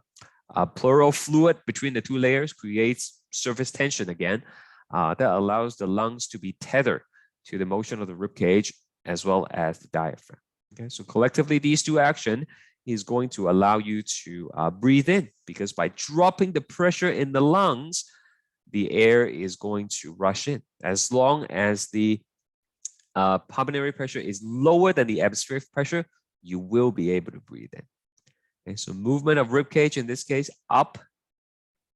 pleural fluid between the two layers creates surface tension again that allows the lungs to be tethered to the motion of the rib cage as well as the diaphragm. Okay, so collectively, these two actions is going to allow you to breathe in, because by dropping the pressure in the lungs, the air is going to rush in. As long as the pulmonary pressure is lower than the atmospheric pressure, you will be able to breathe in. Okay, so movement of rib cage in this case, up,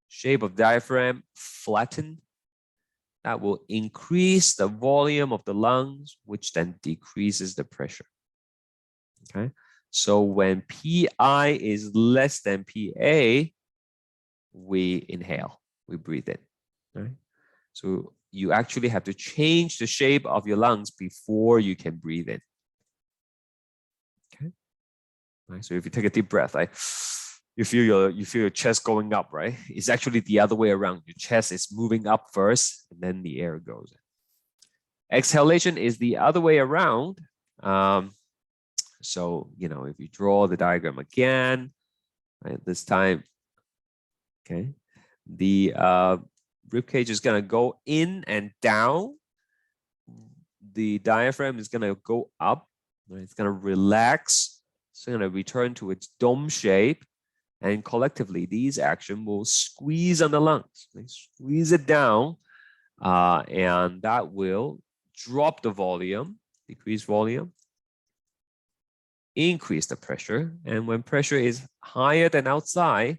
shape of diaphragm, flatten. That will increase the volume of the lungs, which then decreases the pressure. Okay, so when PI is less than PA, we inhale, we breathe in. Right? So you actually have to change the shape of your lungs before you can breathe in. Okay. Right. So if you take a deep breath, right, you feel your chest going up, right? It's actually the other way around. Your chest is moving up first, and then the air goes in. Exhalation is the other way around. So if you draw the diagram again, right, this time, okay, the rib cage is gonna go in and down. The diaphragm is gonna go up. Right? It's gonna relax. It's gonna return to its dome shape, and collectively, these actions will squeeze on the lungs. They squeeze it down, and that will drop the volume, decrease volume, increase the pressure. And when pressure is higher than outside,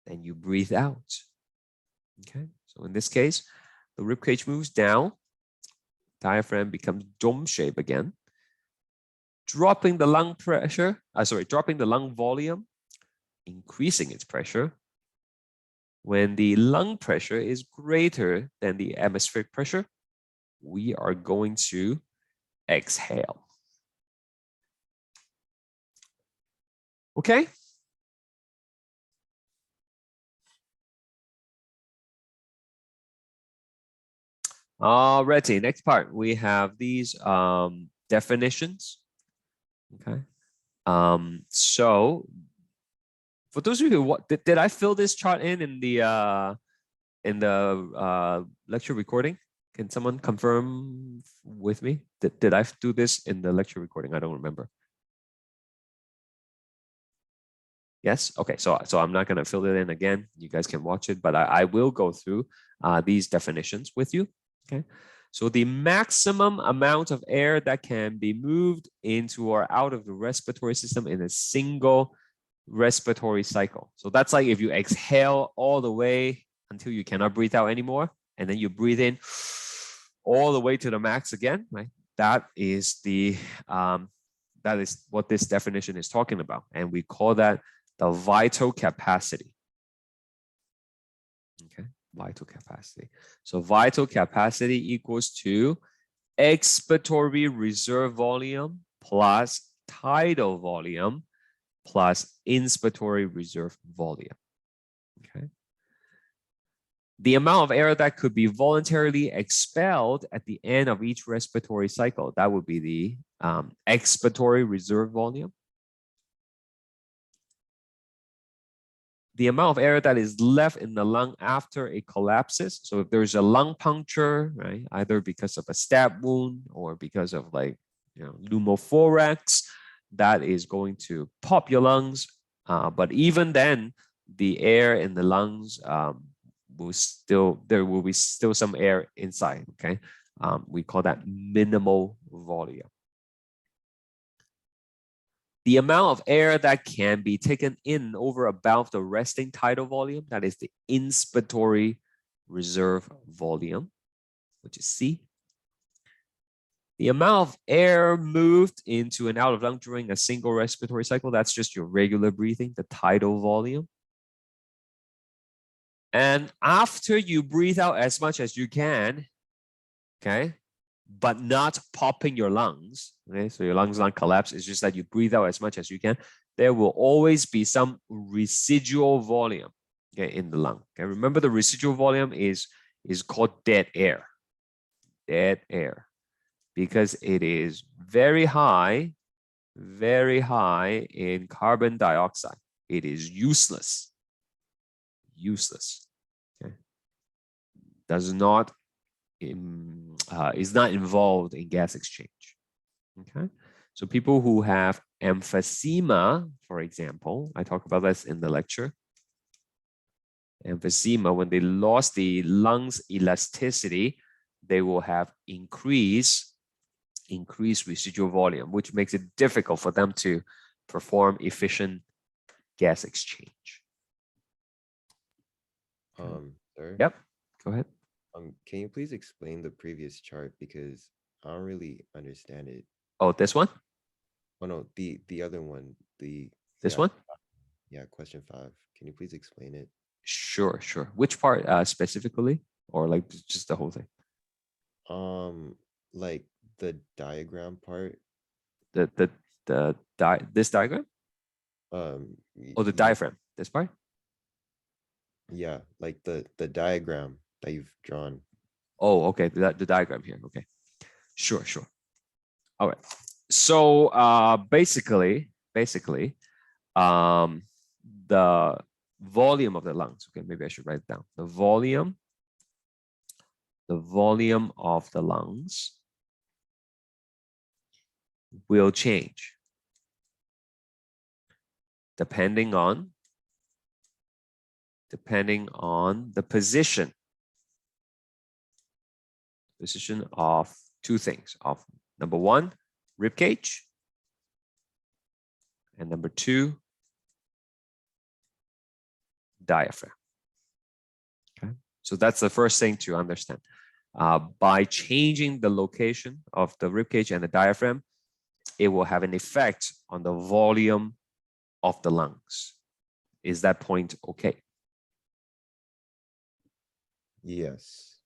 then you breathe out. Okay, so in this case, the rib cage moves down, diaphragm becomes dome shape again, dropping the lung pressure, dropping the lung volume, increasing its pressure. When the lung pressure is greater than the atmospheric pressure, we are going to exhale. Okay. Alrighty, next part, we have these definitions. Okay. So for those of you who did I fill this chart in the lecture recording? Can someone confirm with me? Did I do this in the lecture recording? I don't remember. Yes. Okay. So I'm not going to fill it in again. You guys can watch it, but I will go through these definitions with you. Okay. So the maximum amount of air that can be moved into or out of the respiratory system in a single respiratory cycle. So that's like if you exhale all the way until you cannot breathe out anymore, and then you breathe in all the way to the max again, right? That is what this definition is talking about, and we call that the vital capacity. Okay, vital capacity. So vital capacity equals to expiratory reserve volume plus tidal volume plus inspiratory reserve volume. Okay. The amount of air that could be voluntarily expelled at the end of each respiratory cycle, that would be the expiratory reserve volume. The amount of air that is left in the lung after it collapses. So if there's a lung puncture, right, either because of a stab wound or because of pneumothorax, that is going to pop your lungs. But even then, the air in the lungs there will be still some air inside. Okay, we call that minimal volume. The amount of air that can be taken in over above the resting tidal volume, that is the inspiratory reserve volume, which is C. The amount of air moved into and out of lung during a single respiratory cycle, that's just your regular breathing, the tidal volume. And after you breathe out as much as you can, okay, but not popping your lungs, okay, so your lungs don't collapse, it's just that you breathe out as much as you can, there will always be some residual volume, okay, in the lung. Okay, remember the residual volume is called dead air, because it is very high in carbon dioxide. It is useless. Okay, is not involved in gas exchange. Okay, so people who have emphysema, for example, I talk about this in the lecture. Emphysema, when they lost the lungs elasticity, they will have increased residual volume, which makes it difficult for them to perform efficient gas exchange. Sir? Yep, go ahead. Can you please explain the previous chart, because I don't really understand it. Oh, this one? Oh no, the other one. This one? Yeah, question 5. Can you please explain it? Sure. Which part specifically, or like just the whole thing? Like the diagram part. This diagram? Oh, the diaphragm. This part? Yeah, like the diagram that you've drawn. Oh, okay. The diagram here. Okay. Sure. All right. So basically, the volume of the lungs. Okay, maybe I should write it down. The volume of the lungs will change depending on the position of two things, of number 1, rib cage, and number 2, diaphragm. Okay, so that's the first thing to understand. By changing the location of the rib cage and the diaphragm, it will have an effect on the volume of the lungs. Is that point okay? Yes.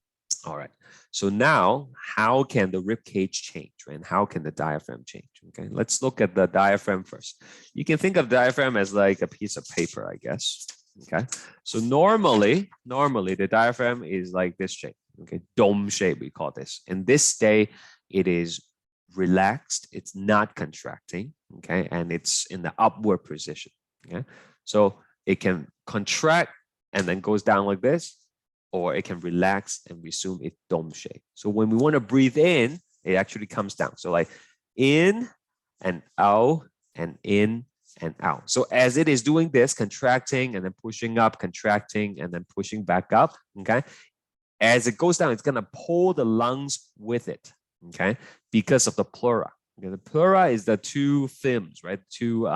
All right. So now, how can the rib cage change, and how can the diaphragm change? Okay, let's look at the diaphragm first. You can think of diaphragm as like a piece of paper, I guess. Okay, so normally the diaphragm is like this shape. Okay, dome shape, we call this. In this state, it is relaxed. It's not contracting. Okay, and it's in the upward position. Okay, so it can contract and then goes down like this, or it can relax and resume its dome shape. So when we want to breathe in, it actually comes down. So like in and out and in and out. So as it is doing this, contracting and then pushing up, contracting and then pushing back up, okay? As it goes down, it's going to pull the lungs with it, okay? Because of the pleura. Okay? The pleura is the two fins, right? Two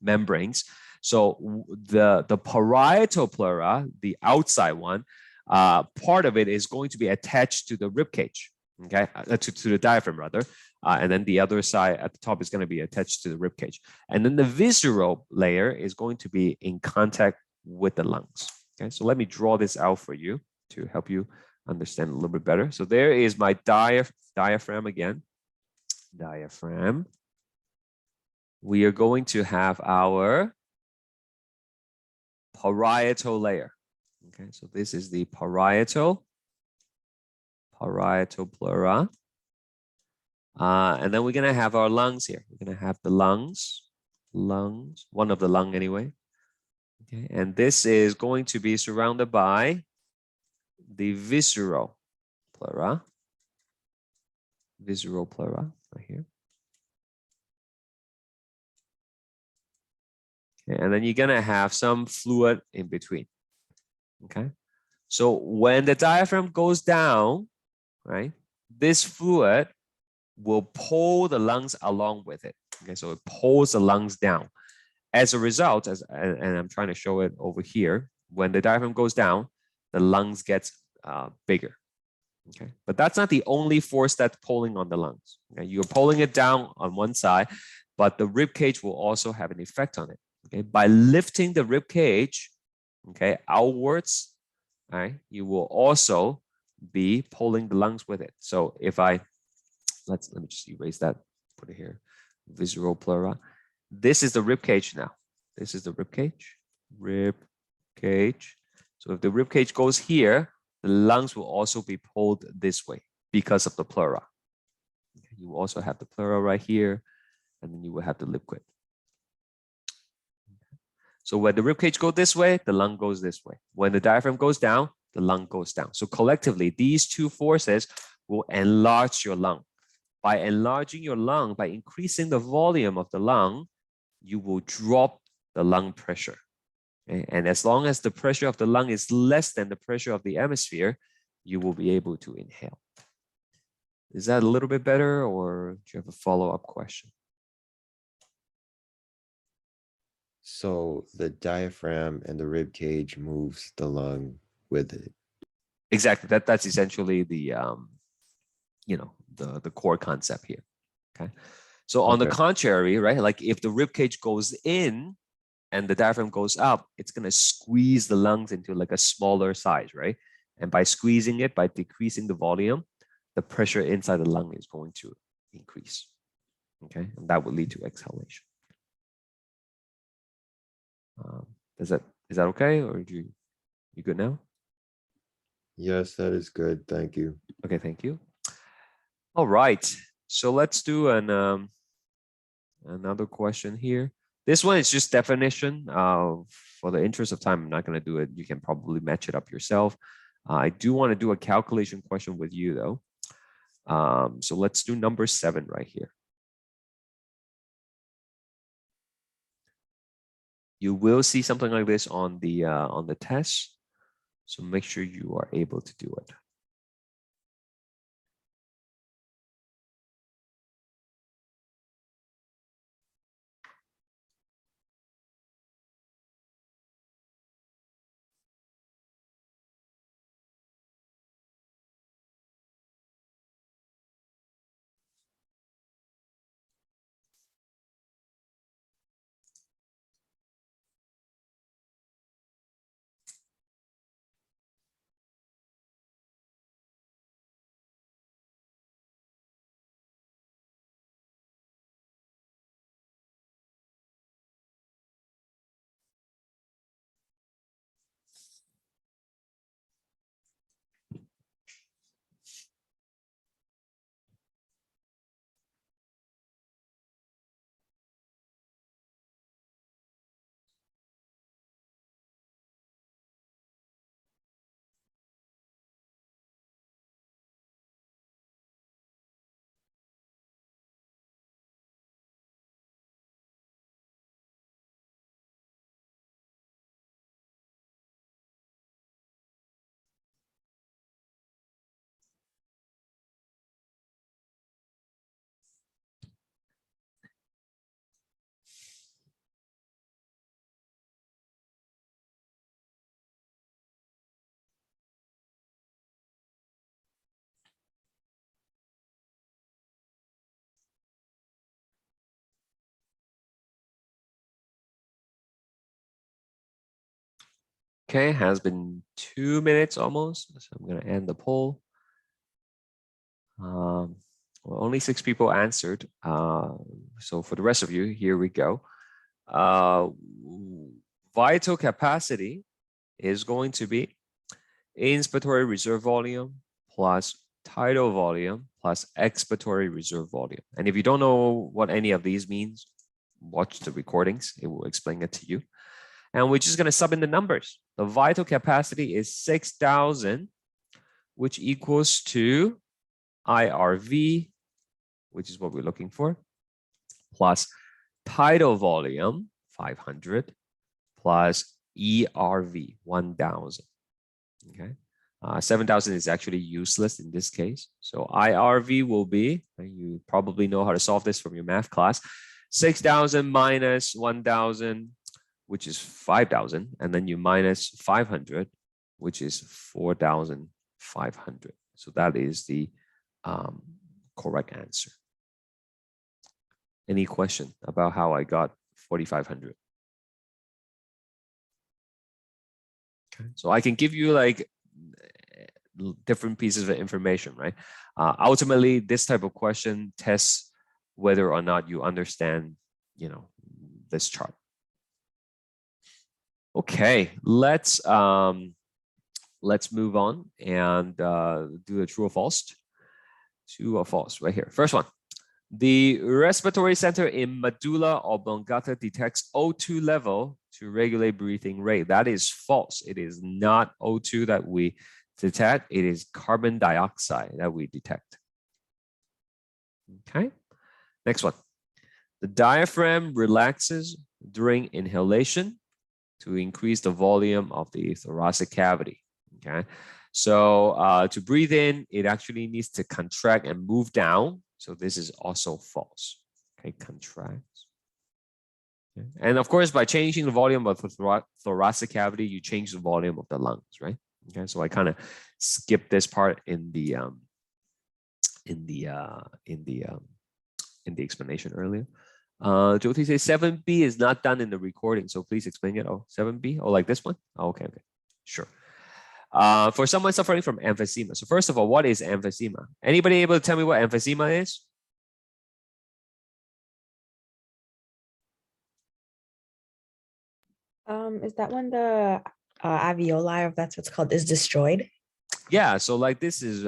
membranes. So the parietal pleura, the outside one, part of it is going to be attached to the rib cage, okay, to the diaphragm rather, and then the other side at the top is going to be attached to the rib cage, and then the visceral layer is going to be in contact with the lungs. Okay, so let me draw this out for you to help you understand a little bit better. So there is my diaphragm again. Diaphragm. We are going to have our parietal layer. Okay, so this is the parietal pleura. And then we're going to have our lungs here. We're going to have the lungs, one of the lung anyway. Okay, and this is going to be surrounded by the visceral pleura right here. Okay, and then you're going to have some fluid in between. Okay, so when the diaphragm goes down, right, this fluid will pull the lungs along with it. Okay, so it pulls the lungs down. As a result, and I'm trying to show it over here, when the diaphragm goes down, the lungs gets bigger. Okay, but that's not the only force that's pulling on the lungs. Okay, you're pulling it down on one side, but the rib cage will also have an effect on it. Okay, by lifting the rib cage, okay, outwards, right, you will also be pulling the lungs with it. So if I, let me just erase that, put it here, visceral pleura. This is the rib cage now. This is the rib cage, rib cage. So if the rib cage goes here, the lungs will also be pulled this way because of the pleura. You will also have the pleura right here, and then you will have the liquid. So when the rib cage goes this way, the lung goes this way. When the diaphragm goes down, the lung goes down. So collectively, these two forces will enlarge your lung. By enlarging your lung, by increasing the volume of the lung, you will drop the lung pressure. Okay? And as long as the pressure of the lung is less than the pressure of the atmosphere, you will be able to inhale. Is that a little bit better, or do you have a follow-up question? So the diaphragm and the rib cage moves the lung with it. Exactly. That's essentially the the core concept here. Okay. So on the contrary, right? Like if the rib cage goes in and the diaphragm goes up, it's gonna squeeze the lungs into like a smaller size, right? And by squeezing it, by decreasing the volume, the pressure inside the lung is going to increase. Okay, and that would lead to exhalation. Is that okay, or you good now? Yes, that is good. Thank you. Okay, thank you. All right, so let's do another question here. This one is just definition. For the interest of time, I'm not going to do it. You can probably match it up yourself. I do want to do a calculation question with you though. So let's do number 7 right here. You will see something like this on the test. So make sure you are able to do it. Okay, has been 2 minutes almost. So I'm going to end the poll. Well, only 6 people answered. So for the rest of you, here we go. Vital capacity is going to be inspiratory reserve volume plus tidal volume plus expiratory reserve volume. And if you don't know what any of these means, watch the recordings. It will explain it to you. And we're just going to sub in the numbers. The vital capacity is 6,000, which equals to IRV, which is what we're looking for, plus tidal volume, 500, plus ERV, 1,000. Okay. 7,000 is actually useless in this case. So IRV will be, you probably know how to solve this from your math class, 6,000 minus 1,000, which is 5,000, and then you minus 500, which is 4,500. So that is the correct answer. Any question about how I got 4,500? Okay. So I can give you like different pieces of information, right? Ultimately, this type of question tests whether or not you understand, this chart. Okay, let's move on and do a true or false. True or false, right here. First one. The respiratory center in medulla oblongata detects O2 level to regulate breathing rate. That is false. It is not O2 that we detect. It is carbon dioxide that we detect. Okay. Next one. The diaphragm relaxes during inhalation to increase the volume of the thoracic cavity. Okay. So to breathe in, it actually needs to contract and move down. So this is also false. Okay, contracts. Okay. And of course, by changing the volume of the thoracic cavity, you change the volume of the lungs, right? Okay, so I kind of skipped this part in the explanation earlier. Jyoti says 7B is not done in the recording, so please explain it. Oh, 7B? Oh, like this one? Oh, okay, sure. For someone suffering from emphysema. So first of all, what is emphysema? Anybody able to tell me what emphysema is? Is that when the alveoli, if that's what's called, is destroyed? Yeah, so like this is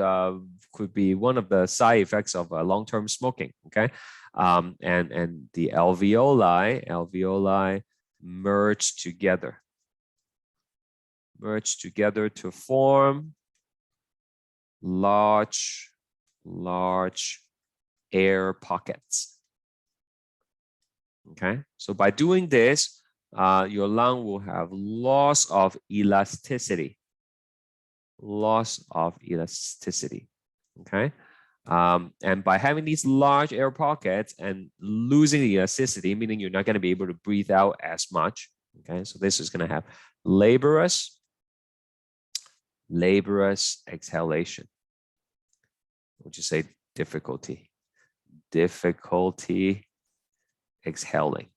could be one of the side effects of long-term smoking. Okay, and the alveoli merge together to form large air pockets. Okay, so by doing this, your lung will have loss of elasticity. Okay, and by having these large air pockets and losing the elasticity, meaning you're not going to be able to breathe out as much. Okay, so this is going to have laborious exhalation. Would you say difficulty exhaling.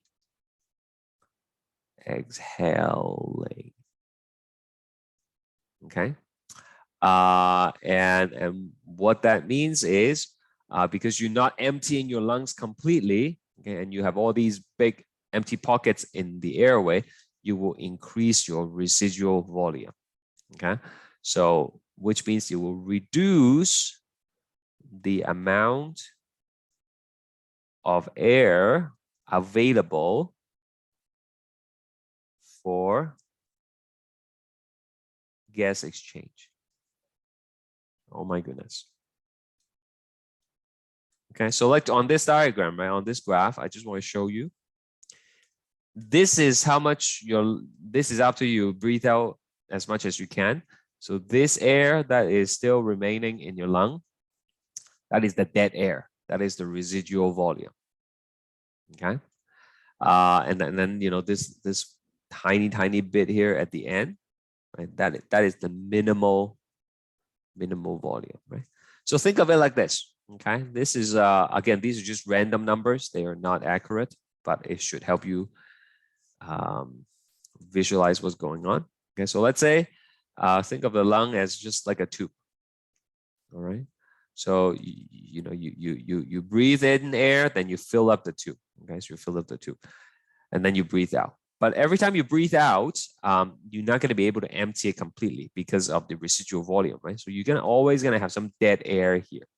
Okay. And what that means is because you're not emptying your lungs completely, okay, and you have all these big empty pockets in the airway, you will increase your residual volume. Okay, so which means you will reduce the amount of air available for gas exchange. Oh my goodness. Okay, so like on this diagram, right, on this graph, I just want to show you. This is how much this is after you breathe out as much as you can. So this air that is still remaining in your lung, that is the dead air. That is the residual volume. Okay. And then this tiny bit here at the end, right? That is the minimal volume, right? So think of it like this. Okay, this is again, these are just random numbers. They are not accurate, but it should help you visualize what's going on. Okay, so let's say think of the lung as just like a tube. All right, so you breathe in air, then you fill up the tube. Okay, so you fill up the tube, and then you breathe out. But every time you breathe out, you're not going to be able to empty it completely because of the residual volume, right? So you're always going to have some dead air here.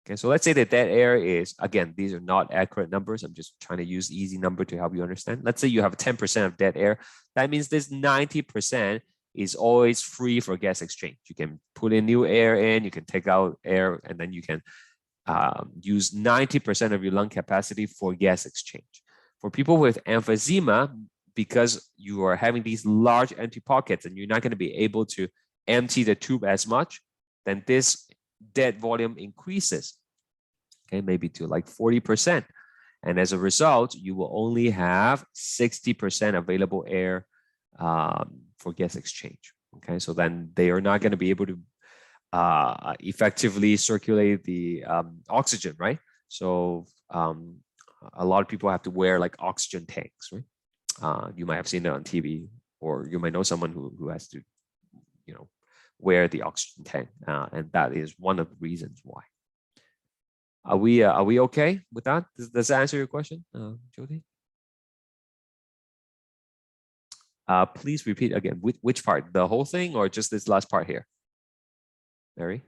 Okay, so let's say that dead air is, again, these are not accurate numbers. I'm just trying to use easy number to help you understand. Let's say you have 10% of dead air. That means this 90% is always free for gas exchange. You can put in new air in, you can take out air, and then you can use 90% of your lung capacity for gas exchange. For people with emphysema, because you are having these large empty pockets and you're not going to be able to empty the tube as much, then this dead volume increases, okay, maybe to like 40%. And as a result, you will only have 60% available air for gas exchange. Okay, so then they are not going to be able to effectively circulate the oxygen, right? So a lot of people have to wear like oxygen tanks, right? You might have seen it on TV, or you might know someone who has to, wear the oxygen tank, and that is one of the reasons why. Are we okay with that? Does that answer your question, Jyoti? Please repeat again. Which part? The whole thing or just this last part here? Mary?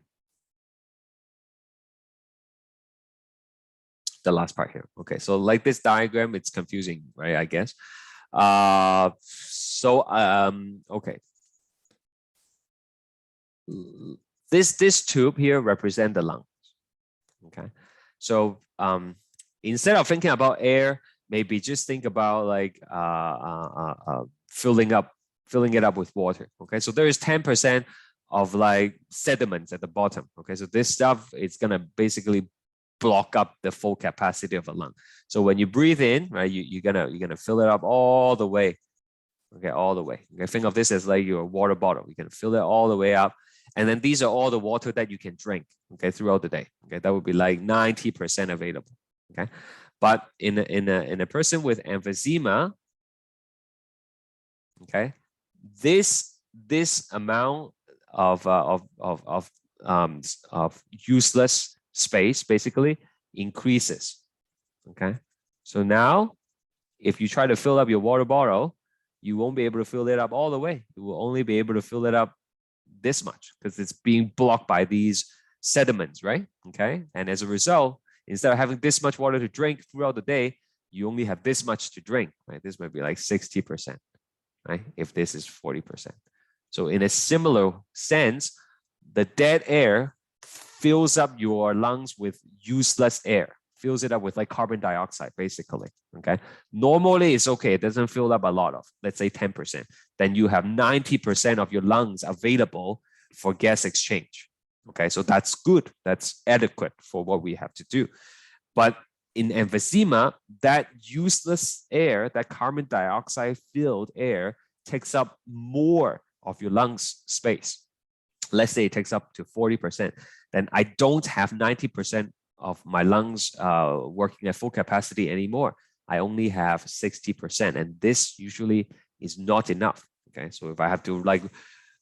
The last part here. Okay, so like this diagram, it's confusing, right? I guess. Okay. This tube here represent the lungs. Okay, so instead of thinking about air, maybe just think about like filling it up with water. Okay, so there is 10% of like sediments at the bottom. Okay, so this stuff is gonna basically block up the full capacity of a lung. So when you breathe in, right, you're gonna fill it up all the way. Okay, all the way. Okay, think of this as like your water bottle. You're gonna fill it all the way up, and then these are all the water that you can drink. Okay, throughout the day. Okay, that would be like 90% available. Okay, but in a person with emphysema, okay, this amount of useless space basically increases. Okay, so now if you try to fill up your water bottle, you won't be able to fill it up all the way. You will only be able to fill it up this much because it's being blocked by these sediments, right? Okay, and as a result, instead of having this much water to drink throughout the day, you only have this much to drink, right? This might be like 60%, right? If this is 40%. So in a similar sense, the dead air fills up your lungs with useless air, fills it up with like carbon dioxide, basically, okay? Normally it's okay, it doesn't fill up a lot of, let's say 10%. Then you have 90% of your lungs available for gas exchange, okay? So that's good, that's adequate for what we have to do. But in emphysema, that useless air, that carbon dioxide filled air takes up more of your lungs space. Let's say it takes up to 40%, then I don't have 90% of my lungs working at full capacity anymore. I only have 60%, and this usually is not enough. Okay, so if I have to like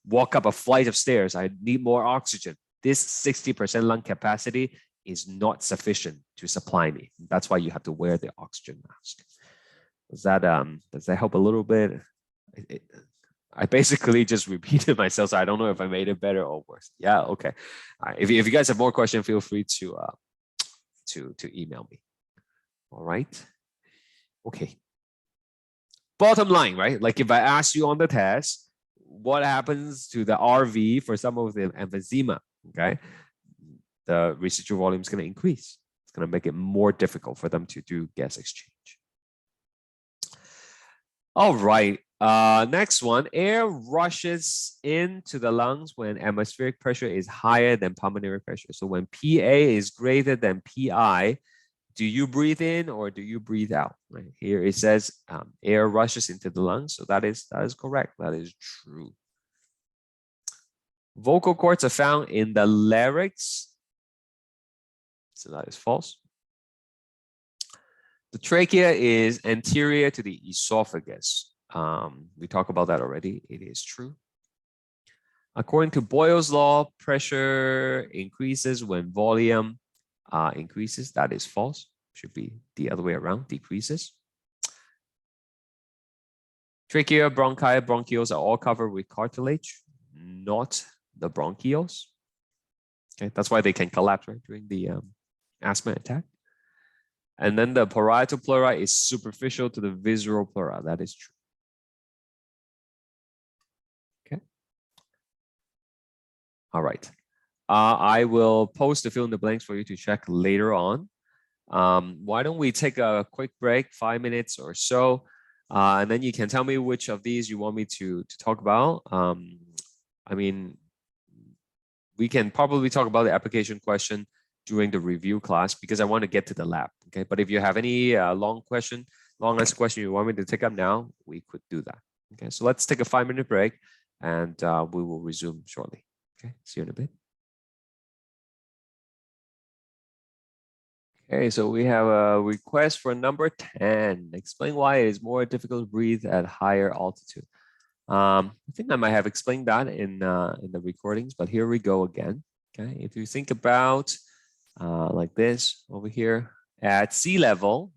walk up a flight of stairs, I need more oxygen. This 60% lung capacity is not sufficient to supply me. That's why you have to wear the oxygen mask. Does that help a little bit? I basically just repeated myself, so I don't know if I made it better or worse. Yeah, okay. If you guys have more questions, feel free to email me. All right. Okay. Bottom line, right? Like if I ask you on the test, what happens to the RV for some of the emphysema? Okay, the residual volume is going to increase. It's going to make it more difficult for them to do gas exchange. All right. Next one, air rushes into the lungs when atmospheric pressure is higher than pulmonary pressure. So when PA is greater than PI, do you breathe in or do you breathe out? Right here it says air rushes into the lungs. So that is correct. That is true. Vocal cords are found in the larynx. So that is false. The trachea is anterior to the esophagus. We talked about that already. It is true. According to Boyle's law, pressure increases when volume increases. That is false. Should be the other way around, decreases. Trachea, bronchi, bronchioles are all covered with cartilage, not the bronchioles. Okay, that's why they can collapse right during the asthma attack. And then the parietal pleura is superficial to the visceral pleura. That is true. Okay. All right. I will post the fill in the blanks for you to check later on. Why don't we take a quick break, 5 minutes or so, and then you can tell me which of these you want me to talk about. I mean, we can probably talk about the application question during the review class because I want to get to the lab. Okay, but if you have any long answer question you want me to take up now, we could do that. Okay, so let's take a 5-minute break, and we will resume shortly. Okay, see you in a bit. Okay, so we have a request for number 10. Explain why it is more difficult to breathe at higher altitude. I think I might have explained that in the recordings, but here we go again. Okay, if you think about like this over here at sea level,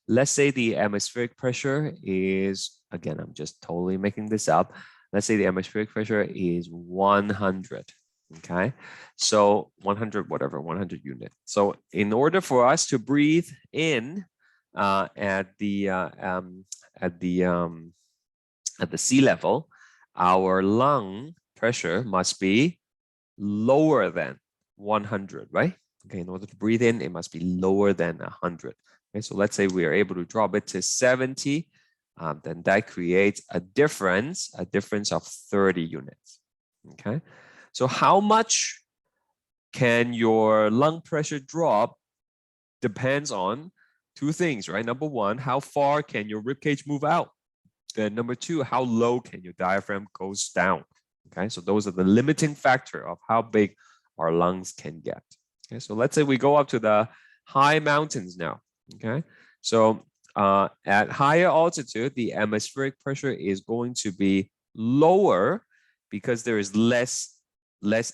let's say the atmospheric pressure is, again, I'm just totally making this up. Let's say the atmospheric pressure is 100. Okay, so 100, whatever, 100 unit. So in order for us to breathe in at the sea level, our lung pressure must be lower than 100, right? Okay, in order to breathe in, it must be lower than 100. Okay, so let's say we are able to drop it to 70, then that creates a difference of 30 units. Okay, so how much can your lung pressure drop depends on two things, right? Number one, how far can your rib cage move out? Then number two, how low can your diaphragm goes down? Okay, so those are the limiting factor of how big our lungs can get. Okay, so let's say we go up to the high mountains now. Okay, so at higher altitude, the atmospheric pressure is going to be lower because there is less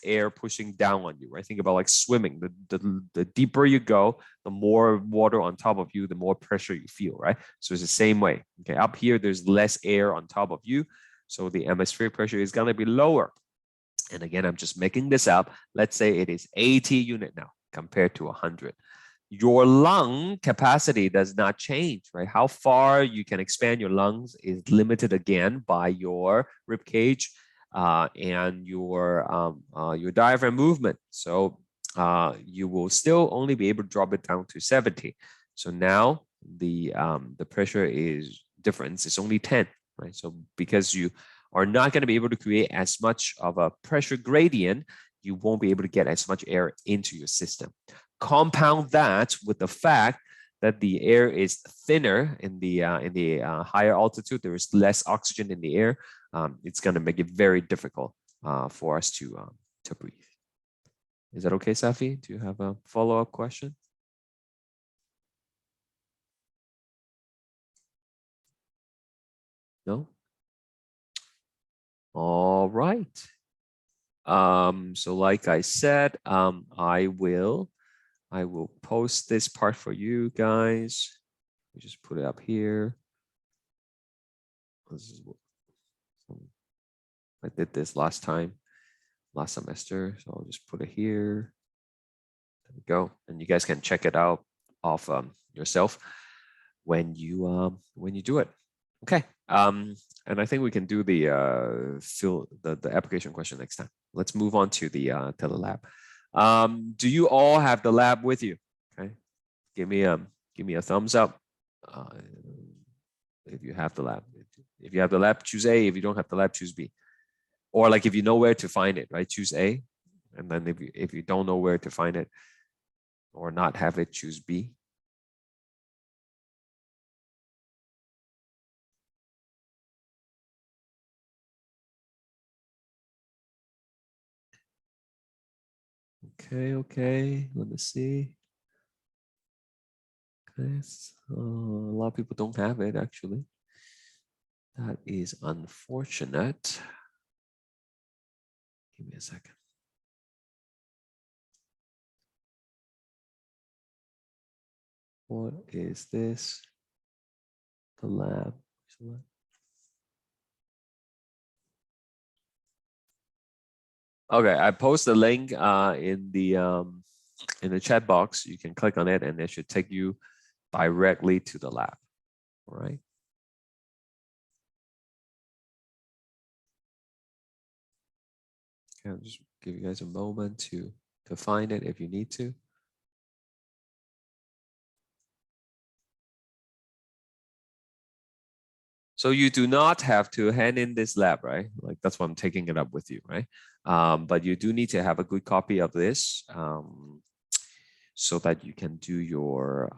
air pushing down on you, right? Think about like swimming. The deeper you go, the more water on top of you, the more pressure you feel, right? So it's the same way. Okay, up here, there's less air on top of you. So the atmospheric pressure is gonna be lower. And again, I'm just making this up. Let's say it is 80 unit now compared to 100. Your lung capacity does not change, right? How far you can expand your lungs is limited again by your rib cage and your diaphragm movement. So you will still only be able to drop it down to 70. So now the pressure is difference is only 10, right? So because you are not going to be able to create as much of a pressure gradient, you won't be able to get as much air into your system. Compound that with the fact that the air is thinner in the higher altitude, there is less oxygen in the air. It's going to make it very difficult for us to breathe. Is that okay, Safi? Do you have a follow-up question? No? All right. So like I said, I will post this part for you guys. We just put it up here. This is what I did this last semester. So I'll just put it here. There we go. And you guys can check it out of yourself when you do it. Okay. And I think we can do the the application question next time. Let's move on to the lab. Do you all have the lab with you? Okay. Give me a thumbs up if you have the lab. If you have the lab, choose A. If you don't have the lab, choose B. Or like if you know where to find it, right? Choose A. And then if you don't know where to find it or not have it, choose B. Okay. Let me see. Okay, a lot of people don't have it actually. That is unfortunate. Give me a second. What is this? The lab. Okay, I post the link in the chat box. You can click on it and it should take you directly to the lab. All right. Okay, I'll just give you guys a moment to find it if you need to. So you do not have to hand in this lab, right? Like that's why I'm taking it up with you, right? But you do need to have a good copy of this so that you can do your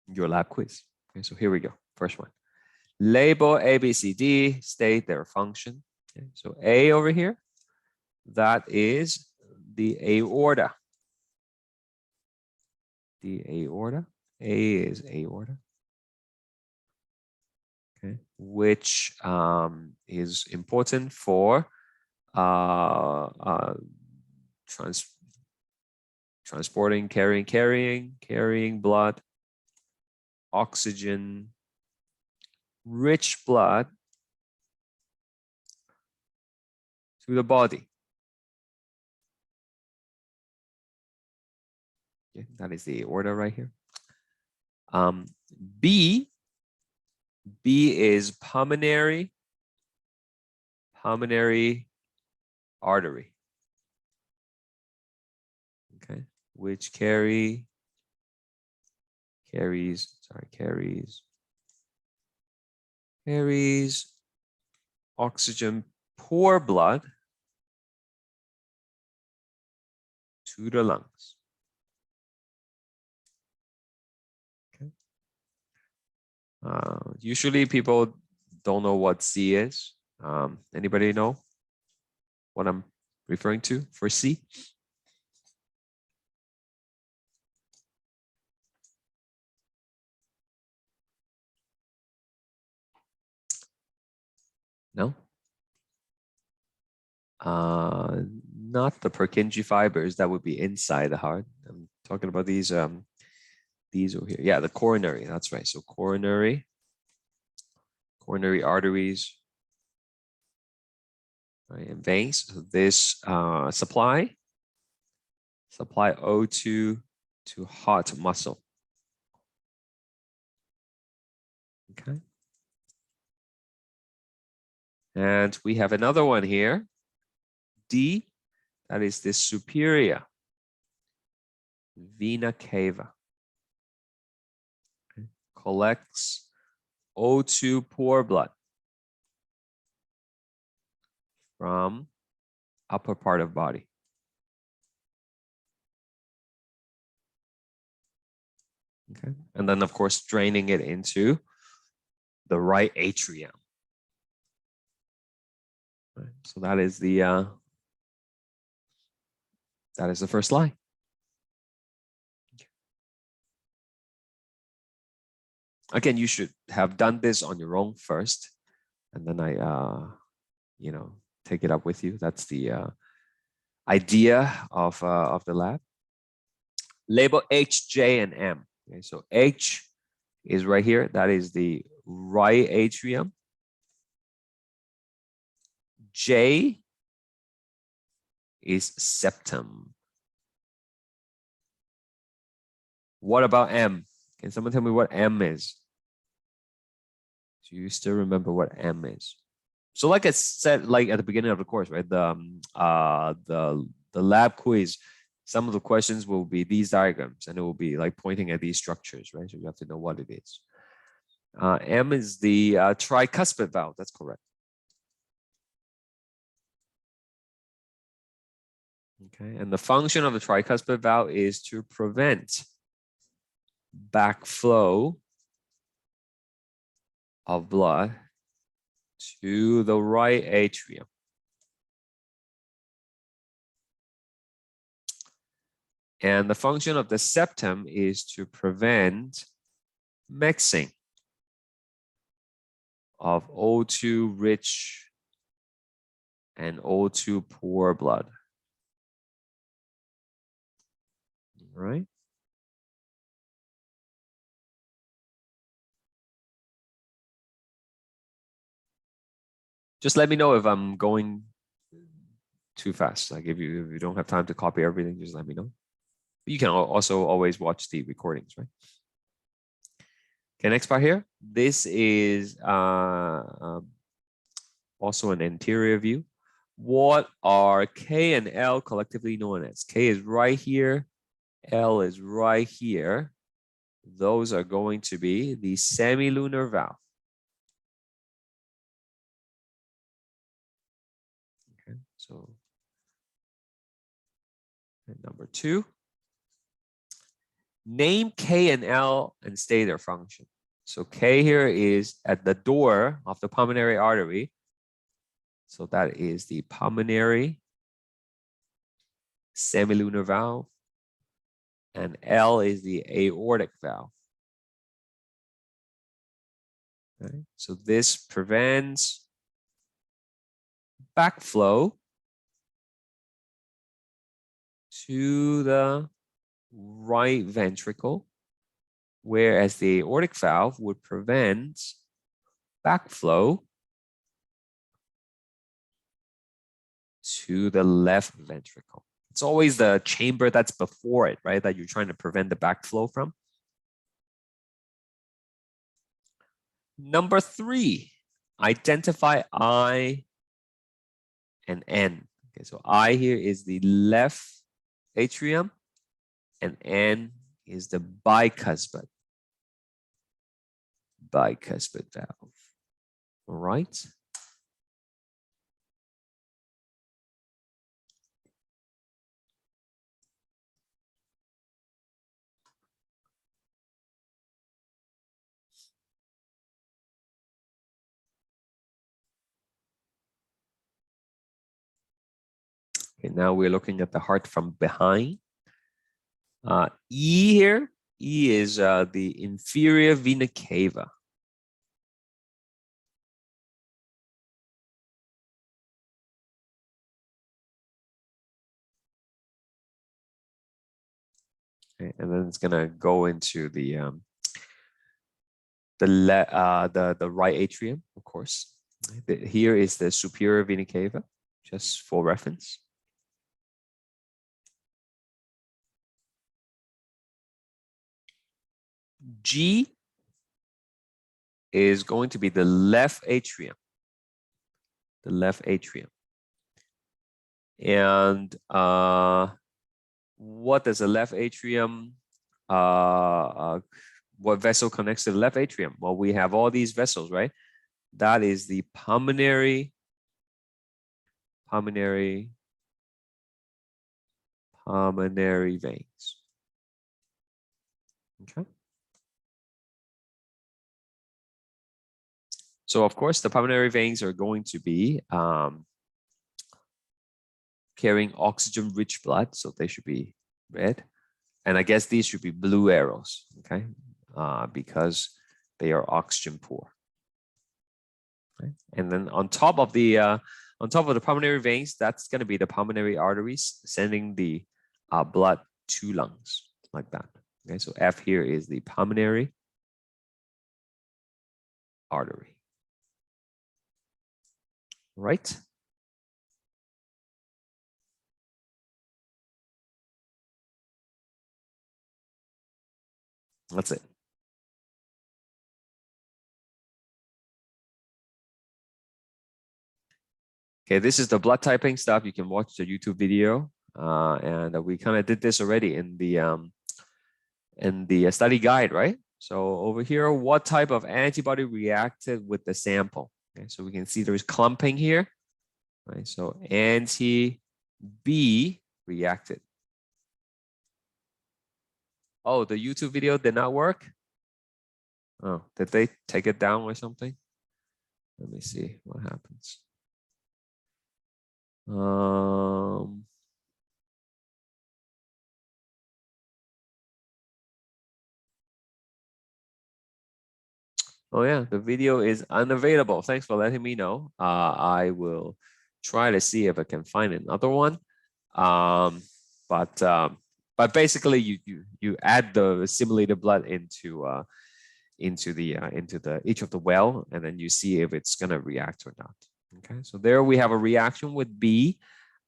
lab quiz. Okay, so here we go. First one. Label A, B, C, D, state their function. Okay, so A over here, that is the aorta. The aorta. A is aorta. which is important for transporting, carrying blood, oxygen, rich blood to the body. Okay, that is the order right here. B is pulmonary artery. Okay, which carries oxygen, poor blood to the lungs. Okay. Usually people don't know what C is. Anybody know what I'm referring to for C? No? Not the Purkinje fibers that would be inside the heart. I'm talking about these over here. Yeah, the coronary. That's right. So coronary arteries, right, and veins. So this supply O2 to heart muscle. Okay. And we have another one here, D, that is the superior vena cava. Okay. Collects O2 poor blood from upper part of body. Okay. And then of course draining it into the right atrium. Right. So that is the first line. Again, you should have done this on your own first, and then I take it up with you. That's the idea of the lab. Label H, J, and M. Okay, so H is right here. That is the right atrium. J is septum. What about M? Can someone tell me what M is? Do you still remember what M is? So like I said, like at the beginning of the course, right? The lab quiz, some of the questions will be these diagrams and it will be like pointing at these structures, right? So you have to know what it is. M is the tricuspid valve. That's correct. Okay, and the function of the tricuspid valve is to prevent backflow of blood to the right atrium. And the function of the septum is to prevent mixing of O2 rich and O2 poor blood. All right. Just let me know if I'm going too fast. Like if you don't have time to copy everything, just let me know. You can also always watch the recordings, right? Okay, next part here. This is also an anterior view. What are K and L collectively known as? K is right here. L is right here. Those are going to be the semilunar valve. Okay, so number 2. Name K and L and state their function. So K here is at the door of the pulmonary artery. So that is the pulmonary semilunar valve. And L is the aortic valve. Okay? So this prevents backflow to the right ventricle, whereas the aortic valve would prevent backflow to the left ventricle. It's always the chamber that's before it, right? That you're trying to prevent the backflow from. Number 3, identify I and N. Okay, so I here is the left atrium and N is the bicuspid valve. All right. Okay, now we're looking at the heart from behind. E here, E is the inferior vena cava. Okay, and then it's gonna go into the right atrium, of course. Here is the superior vena cava, just for reference. G is going to be the left atrium. The left atrium. And what does the left atrium, what vessel connects to the left atrium? Well, we have all these vessels, right? That is the pulmonary veins. Okay. So of course, the pulmonary veins are going to be carrying oxygen-rich blood, so they should be red. And I guess these should be blue arrows, okay? Because they are oxygen poor. Okay? And then on top of the pulmonary veins, that's going to be the pulmonary arteries sending the blood to lungs, like that. Okay, so F here is the pulmonary artery. Right? That's it. Okay, this is the blood typing stuff. You can watch the YouTube video, and we kind of did this already in the study guide, right? So over here, what type of antibody reacted with the sample? Okay, so we can see there's clumping here, right? So anti-B reacted. Oh, the YouTube video did not work? Oh, did they take it down or something? Let me see what happens. Oh yeah, the video is unavailable. Thanks for letting me know. I will try to see if I can find another one. But basically, you add the simulated blood into each of the well, and then you see if it's gonna react or not. Okay, so there we have a reaction with B,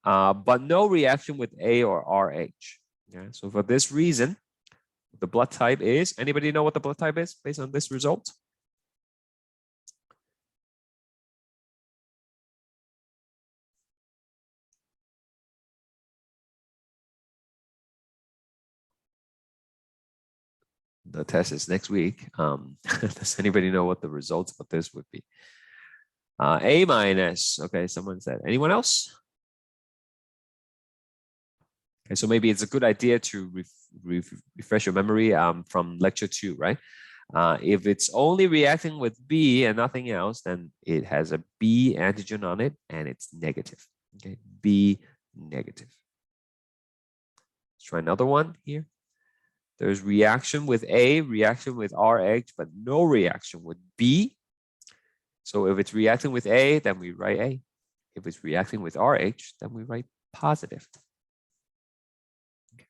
but no reaction with A or RH. Okay, so for this reason, the blood type is. Anybody know what the blood type is based on this result? The test is next week. Does anybody know what the results of this would be? A minus. Okay, someone said. Anyone else? Okay, so maybe it's a good idea to refresh your memory from lecture 2, right? If it's only reacting with B and nothing else, then it has a B antigen on it and it's negative. Okay, B negative. Let's try another one here. There's reaction with A, reaction with RH, but no reaction with B. So if it's reacting with A, then we write A. If it's reacting with RH, then we write positive. Okay.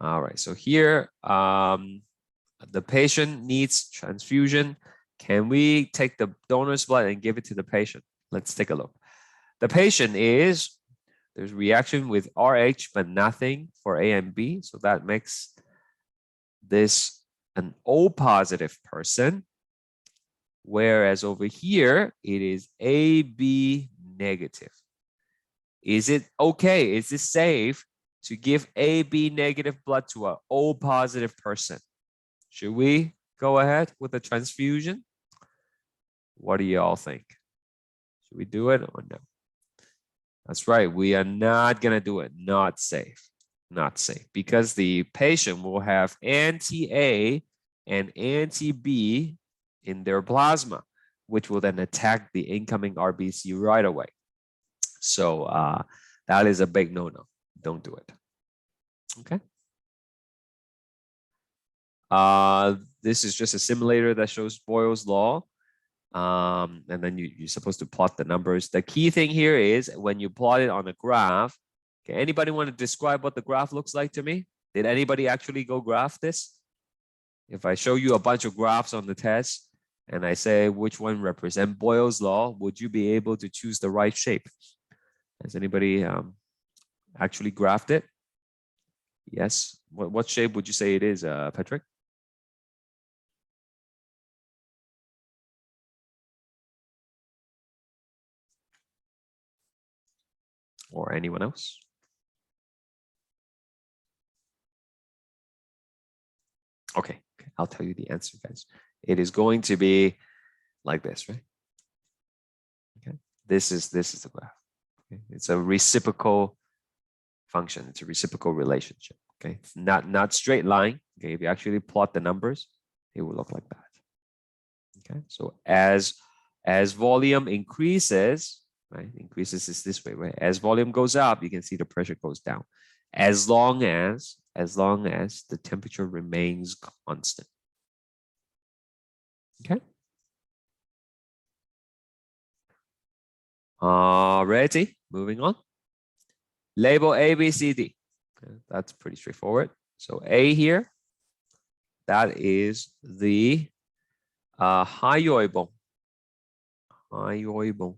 All right, so here, the patient needs transfusion. Can we take the donor's blood and give it to the patient? Let's take a look. The patient there's reaction with RH, but nothing for A and B. So that makes this an O positive person. Whereas over here, it is AB negative. Is it okay? Is it safe to give AB negative blood to an O positive person? Should we go ahead with a transfusion? What do y'all think? Should we do it or no? That's right. We are not going to do it. Not safe. Not safe. Because the patient will have anti-A and anti-B in their plasma, which will then attack the incoming RBC right away. So that is a big no-no. Don't do it. Okay. This is just a simulator that shows Boyle's law. And then you're supposed to plot the numbers. The key thing here is when you plot it on a graph. Okay, anybody want to describe what the graph looks like to me? Did anybody actually go graph this? If I show you a bunch of graphs on the test and I say which one represent Boyle's law, would you be able to choose the right shape? Has anybody actually graphed it? Yes. What shape would you say it is, Patrick? Or anyone else? Okay, I'll tell you the answer, guys. It is going to be like this, right? Okay, this is the graph. Okay? It's a reciprocal function. It's a reciprocal relationship. Okay, it's not straight line. Okay, if you actually plot the numbers, it will look like that. Okay, so as volume increases, right? Increases is this way, right? As volume goes up, you can see the pressure goes down. As long as the temperature remains constant. Okay. Ready? Moving on. Label A, B, C, D. Okay, that's pretty straightforward. So A here, that is the hyoidbone. Hyoidbone.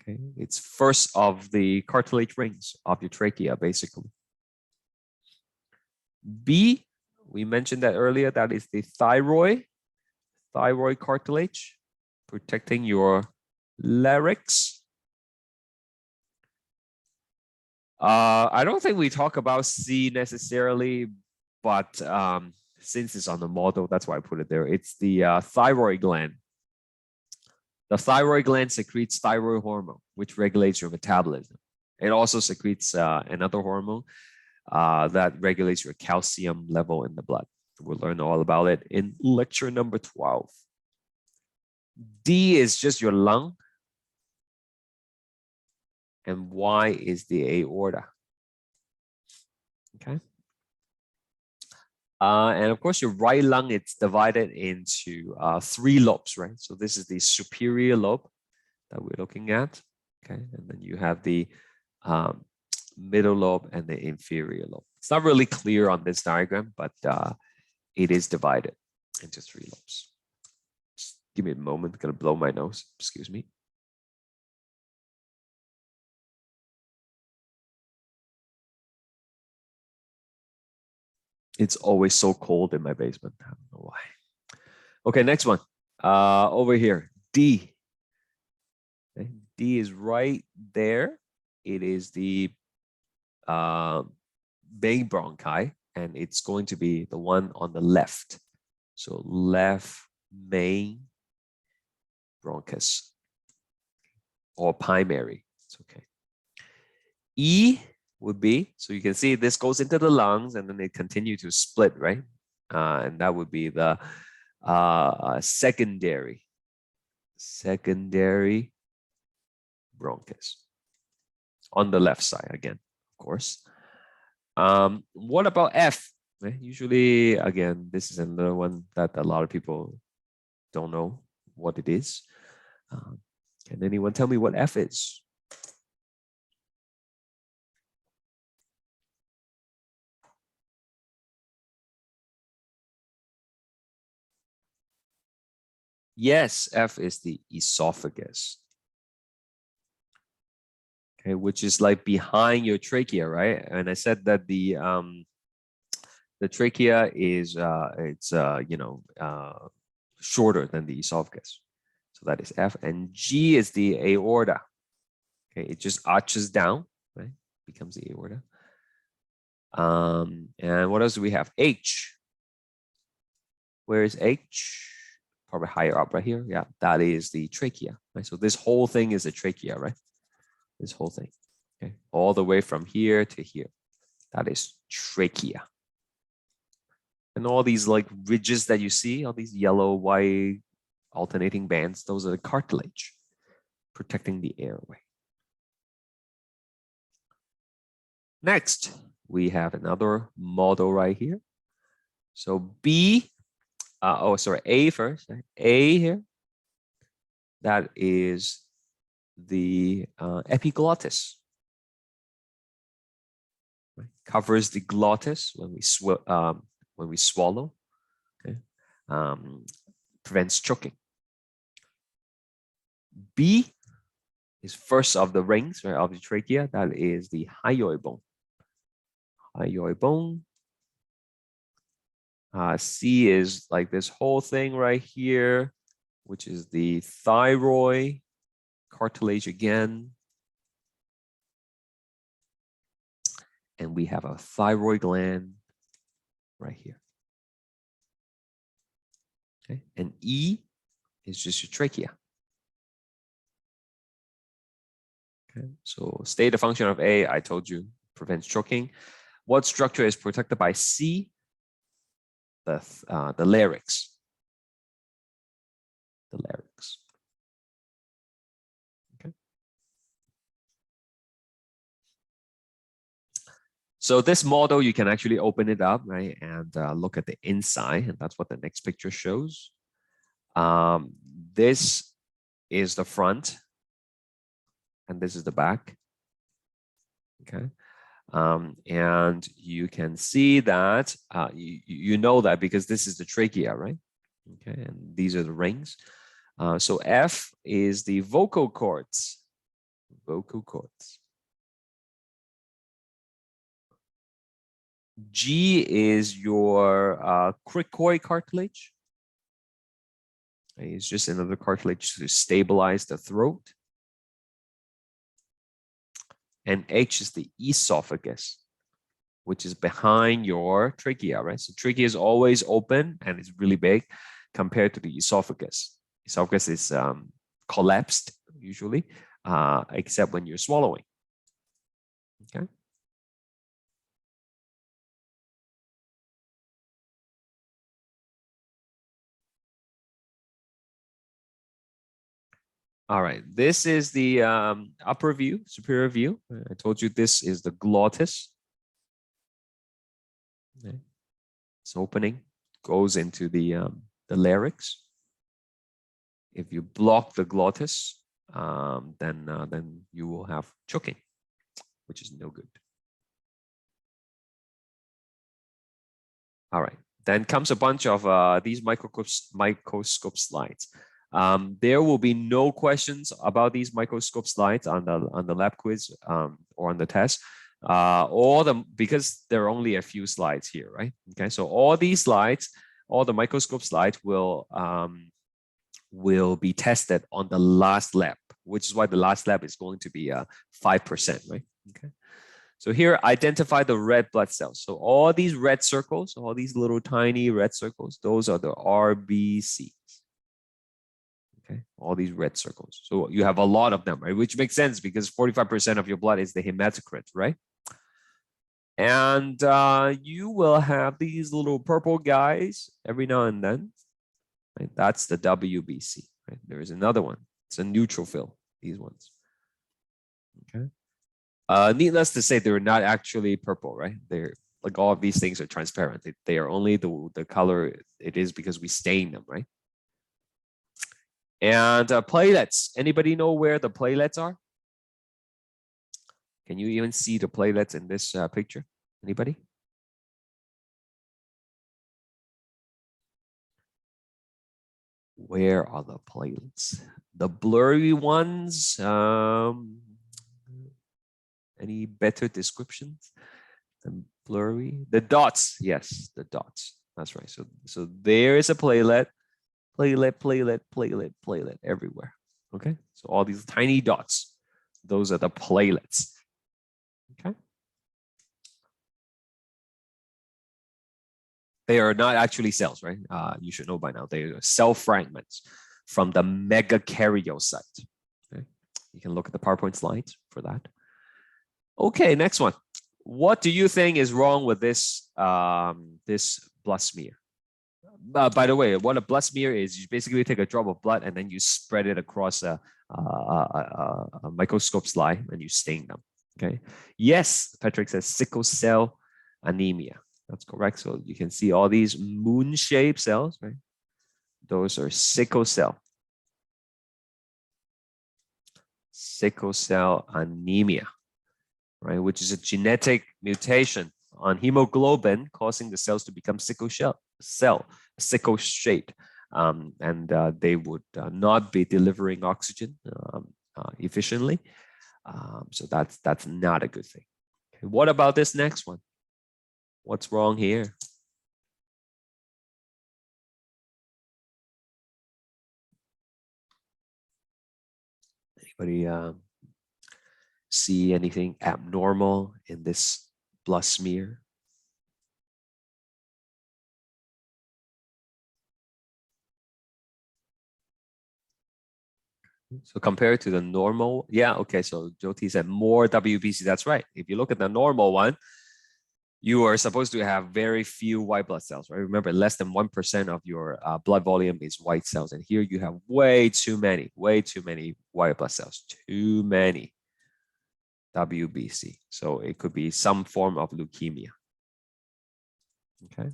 Okay, it's first of the cartilage rings of your trachea, basically. B, we mentioned that earlier, that is the thyroid cartilage, protecting your larynx. I don't think we talk about C necessarily, but since it's on the model, that's why I put it there. It's the thyroid gland. The thyroid gland secretes thyroid hormone, which regulates your metabolism. It also secretes another hormone that regulates your calcium level in the blood. We'll learn all about it in lecture number 12. D is just your lung. And Y is the aorta. Okay. And of course, your right lung, it's divided into 3 lobes, right? So this is the superior lobe that we're looking at. Okay. And then you have the middle lobe and the inferior lobe. It's not really clear on this diagram, but it is divided into 3 lobes. Just give me a moment. I'm going to blow my nose. Excuse me. It's always so cold in my basement. I don't know why. Okay, next one. Over here, D. Okay. D is right there. It is the main bronchi, and it's going to be the one on the left. So left main bronchus or primary. It's okay. E would be, so you can see this goes into the lungs and then they continue to split, right? And that would be the secondary bronchus on the left side again, of course. What about F? Right? Usually, again, this is another one that a lot of people don't know what it is. Can anyone tell me what F is? Yes, F is the esophagus. Okay, which is like behind your trachea, right? And I said that the trachea is shorter than the esophagus. So that is F. And G is the aorta. Okay, it just arches down, right? Becomes the aorta. And what else do we have? H. Where is H? Probably higher up right here. Yeah, that is the trachea. Right? So this whole thing is a trachea, right? This whole thing. Okay, all the way from here to here. That is trachea. And all these like ridges that you see, all these yellow, white, alternating bands, those are the cartilage protecting the airway. Next, we have another model right here. So B, A first, right? A here, that is the epiglottis. Right? Covers the glottis when we swallow. Okay? Prevents choking. B is first of the rings, right, of the trachea. That is the hyoid bone. Hyoid bone. C is like this whole thing right here, which is the thyroid cartilage again. And we have a thyroid gland right here. Okay, and E is just your trachea. Okay, so state a function of A, I told you, prevents choking. What structure is protected by C? The larynx. The larynx. Okay. So this model, you can actually open it up, right, and look at the inside, and that's what the next picture shows. This is the front, and this is the back. Okay. And you can see that you know that because this is the trachea, right? Okay, and these are the rings. So F is the vocal cords. Vocal cords. G is your cricoid cartilage. It's just another cartilage to stabilize the throat. And H is the esophagus, which is behind your trachea, right? So trachea is always open and it's really big compared to the esophagus. Esophagus is collapsed usually, except when you're swallowing. Okay. All right, this is the upper view, superior view. I told you this is the glottis. Okay. It's opening, goes into the larynx. If you block the glottis, then you will have choking, which is no good. All right, then comes a bunch of these microscope slides. There will be no questions about these microscope slides on the lab quiz or on the test. Because there are only a few slides here, right? Okay, so all these slides, all the microscope slides will be tested on the last lab, which is why the last lab is going to be 5%, right? Okay. So here, identify the red blood cells. So all these red circles, all these little tiny red circles, those are the RBCs. Okay, all these red circles. So you have a lot of them, right? Which makes sense because 45% of your blood is the hematocrit, right? And you will have these little purple guys every now and then. Right? That's the WBC. Right? There is another one. It's a neutrophil. These ones. Okay. Needless to say, they're not actually purple, right? like all of these things are transparent. They are only the color it is because we stain them, right? And platelets. Anybody know where the platelets are? Can you even see the platelets in this picture? Anybody? Where are the platelets? The blurry ones. Any better descriptions than blurry? The dots. Yes, the dots. That's right. So there is a platelet, platelet everywhere. Okay. So all these tiny dots, those are the platelets. Okay. They are not actually cells, right? You should know by now. They are cell fragments from the megakaryocyte. Okay. You can look at the PowerPoint slides for that. Okay, next one. What do you think is wrong with this this blood smear? By the way, what a blood smear is, you basically take a drop of blood and then you spread it across a microscope slide and you stain them. Okay. Yes, Patrick says sickle cell anemia. That's correct. So you can see all these moon-shaped cells, right? Those are sickle cell anemia, right? Which is a genetic mutation on hemoglobin causing the cells to become sickle shaped, and they would not be delivering oxygen efficiently. So that's not a good thing. Okay, what about this next one? What's wrong here? Anybody see anything abnormal in this blood smear? So compared to the normal, yeah, okay. So Jyoti said more WBC. That's right. If you look at the normal one, you are supposed to have very few white blood cells, right? Remember, less than 1% of your blood volume is white cells. And here you have way too many white blood cells, too many WBC. So it could be some form of leukemia. Okay.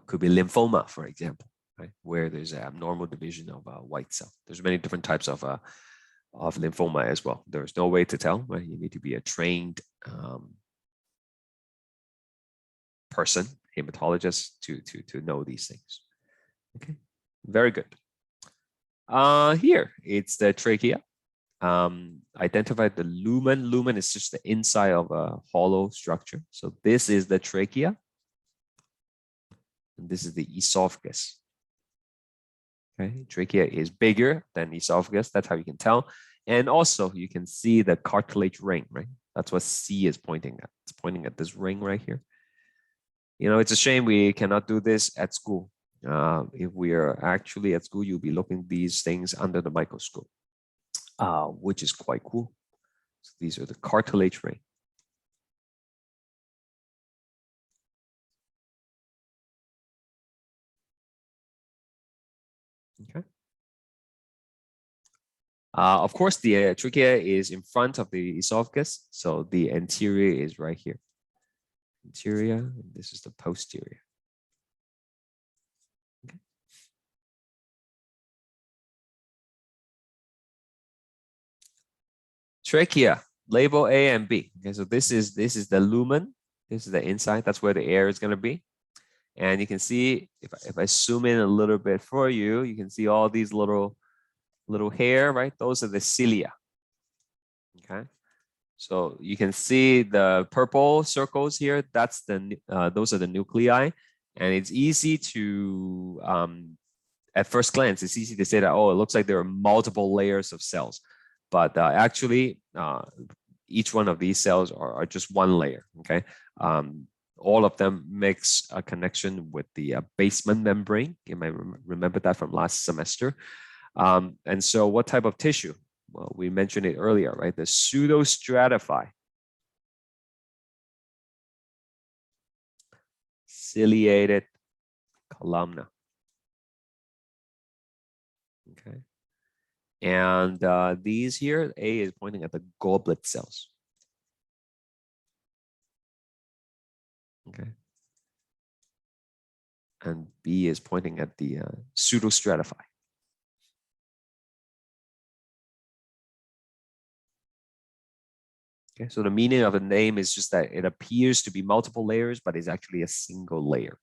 Could be lymphoma, for example, right? Where there's an abnormal division of white cell. There's many different types of lymphoma as well. There's no way to tell, right? You need to be a trained person, hematologist, to know these things. Okay, very good. Here it's the trachea. Identify the lumen. Lumen is just the inside of a hollow structure. So this is the trachea, and this is the esophagus. Okay, trachea is bigger than esophagus. That's how you can tell. And also you can see the cartilage ring, right? That's what C is pointing at. It's pointing at this ring right here. You know, it's a shame we cannot do this at school. If we are actually at school, you'll be looking at these things under the microscope, which is quite cool. So these are the cartilage ring. Okay. Of course, the trachea is in front of the esophagus, so the anterior is right here. Anterior, and this is the posterior. Okay. Trachea, label A and B. Okay, so this is the lumen. This is the inside. That's where the air is going to be. And you can see, if I zoom in a little bit for you, you can see all these little hair, right? Those are the cilia. Okay. So you can see the purple circles here. That's those are the nuclei, and it's easy to at first glance, it's easy to say that, oh, it looks like there are multiple layers of cells, but actually, each one of these cells are just one layer. Okay. All of them makes a connection with the basement membrane. You might remember that from last semester. And so what type of tissue? Well, we mentioned it earlier, right? The pseudostratify. Ciliated columna. Okay. And these here, A is pointing at the goblet cells. Okay. And B is pointing at the pseudostratify. Okay, so the meaning of the name is just that it appears to be multiple layers, but it's actually a single layer.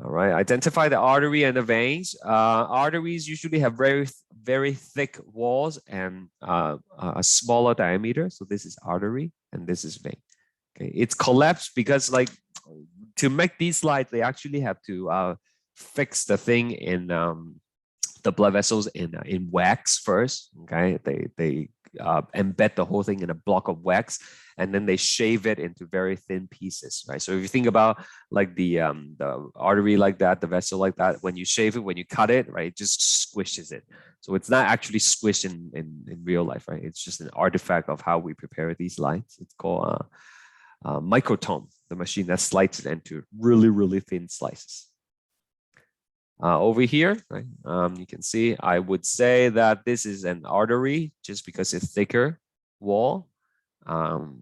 All right, identify the artery and the veins. Arteries usually have very thick walls and a smaller diameter. So this is artery and this is vein. Okay, it's collapsed because like to make these slides, they actually have to fix the thing in the blood vessels in wax first. Okay, they embed the whole thing in a block of wax, and then they shave it into very thin pieces, right? So if you think about like the artery like that, the vessel like that, when you shave it, when you cut it, right, it just squishes it. So it's not actually squished in real life, right? It's just an artifact of how we prepare these lines. It's called microtome, the machine that slices it into really thin slices. Over here, right, you can see, I would say that this is an artery just because it's thicker wall.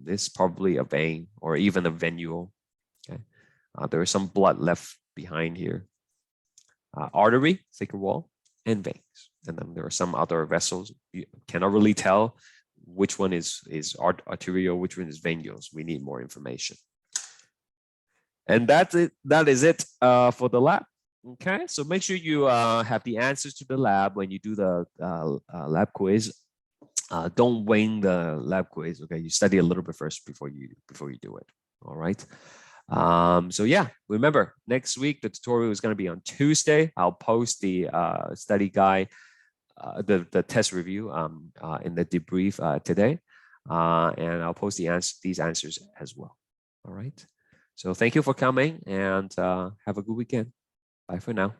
This is probably a vein or even a venule. Okay, there is some blood left behind here. Artery, thicker wall, and veins. And then there are some other vessels. You cannot really tell which one is arterial, which one is venules. We need more information. And that's it. That is it for the lab. Okay, so make sure you have the answers to the lab when you do the lab quiz. Don't wing the lab quiz. Okay, you study a little bit first before you do it. All right. So yeah, remember next week the tutorial is going to be on Tuesday. I'll post the study guide, the test review in the debrief today, and I'll post these answers as well. All right. So thank you for coming and have a good weekend. Bye for now.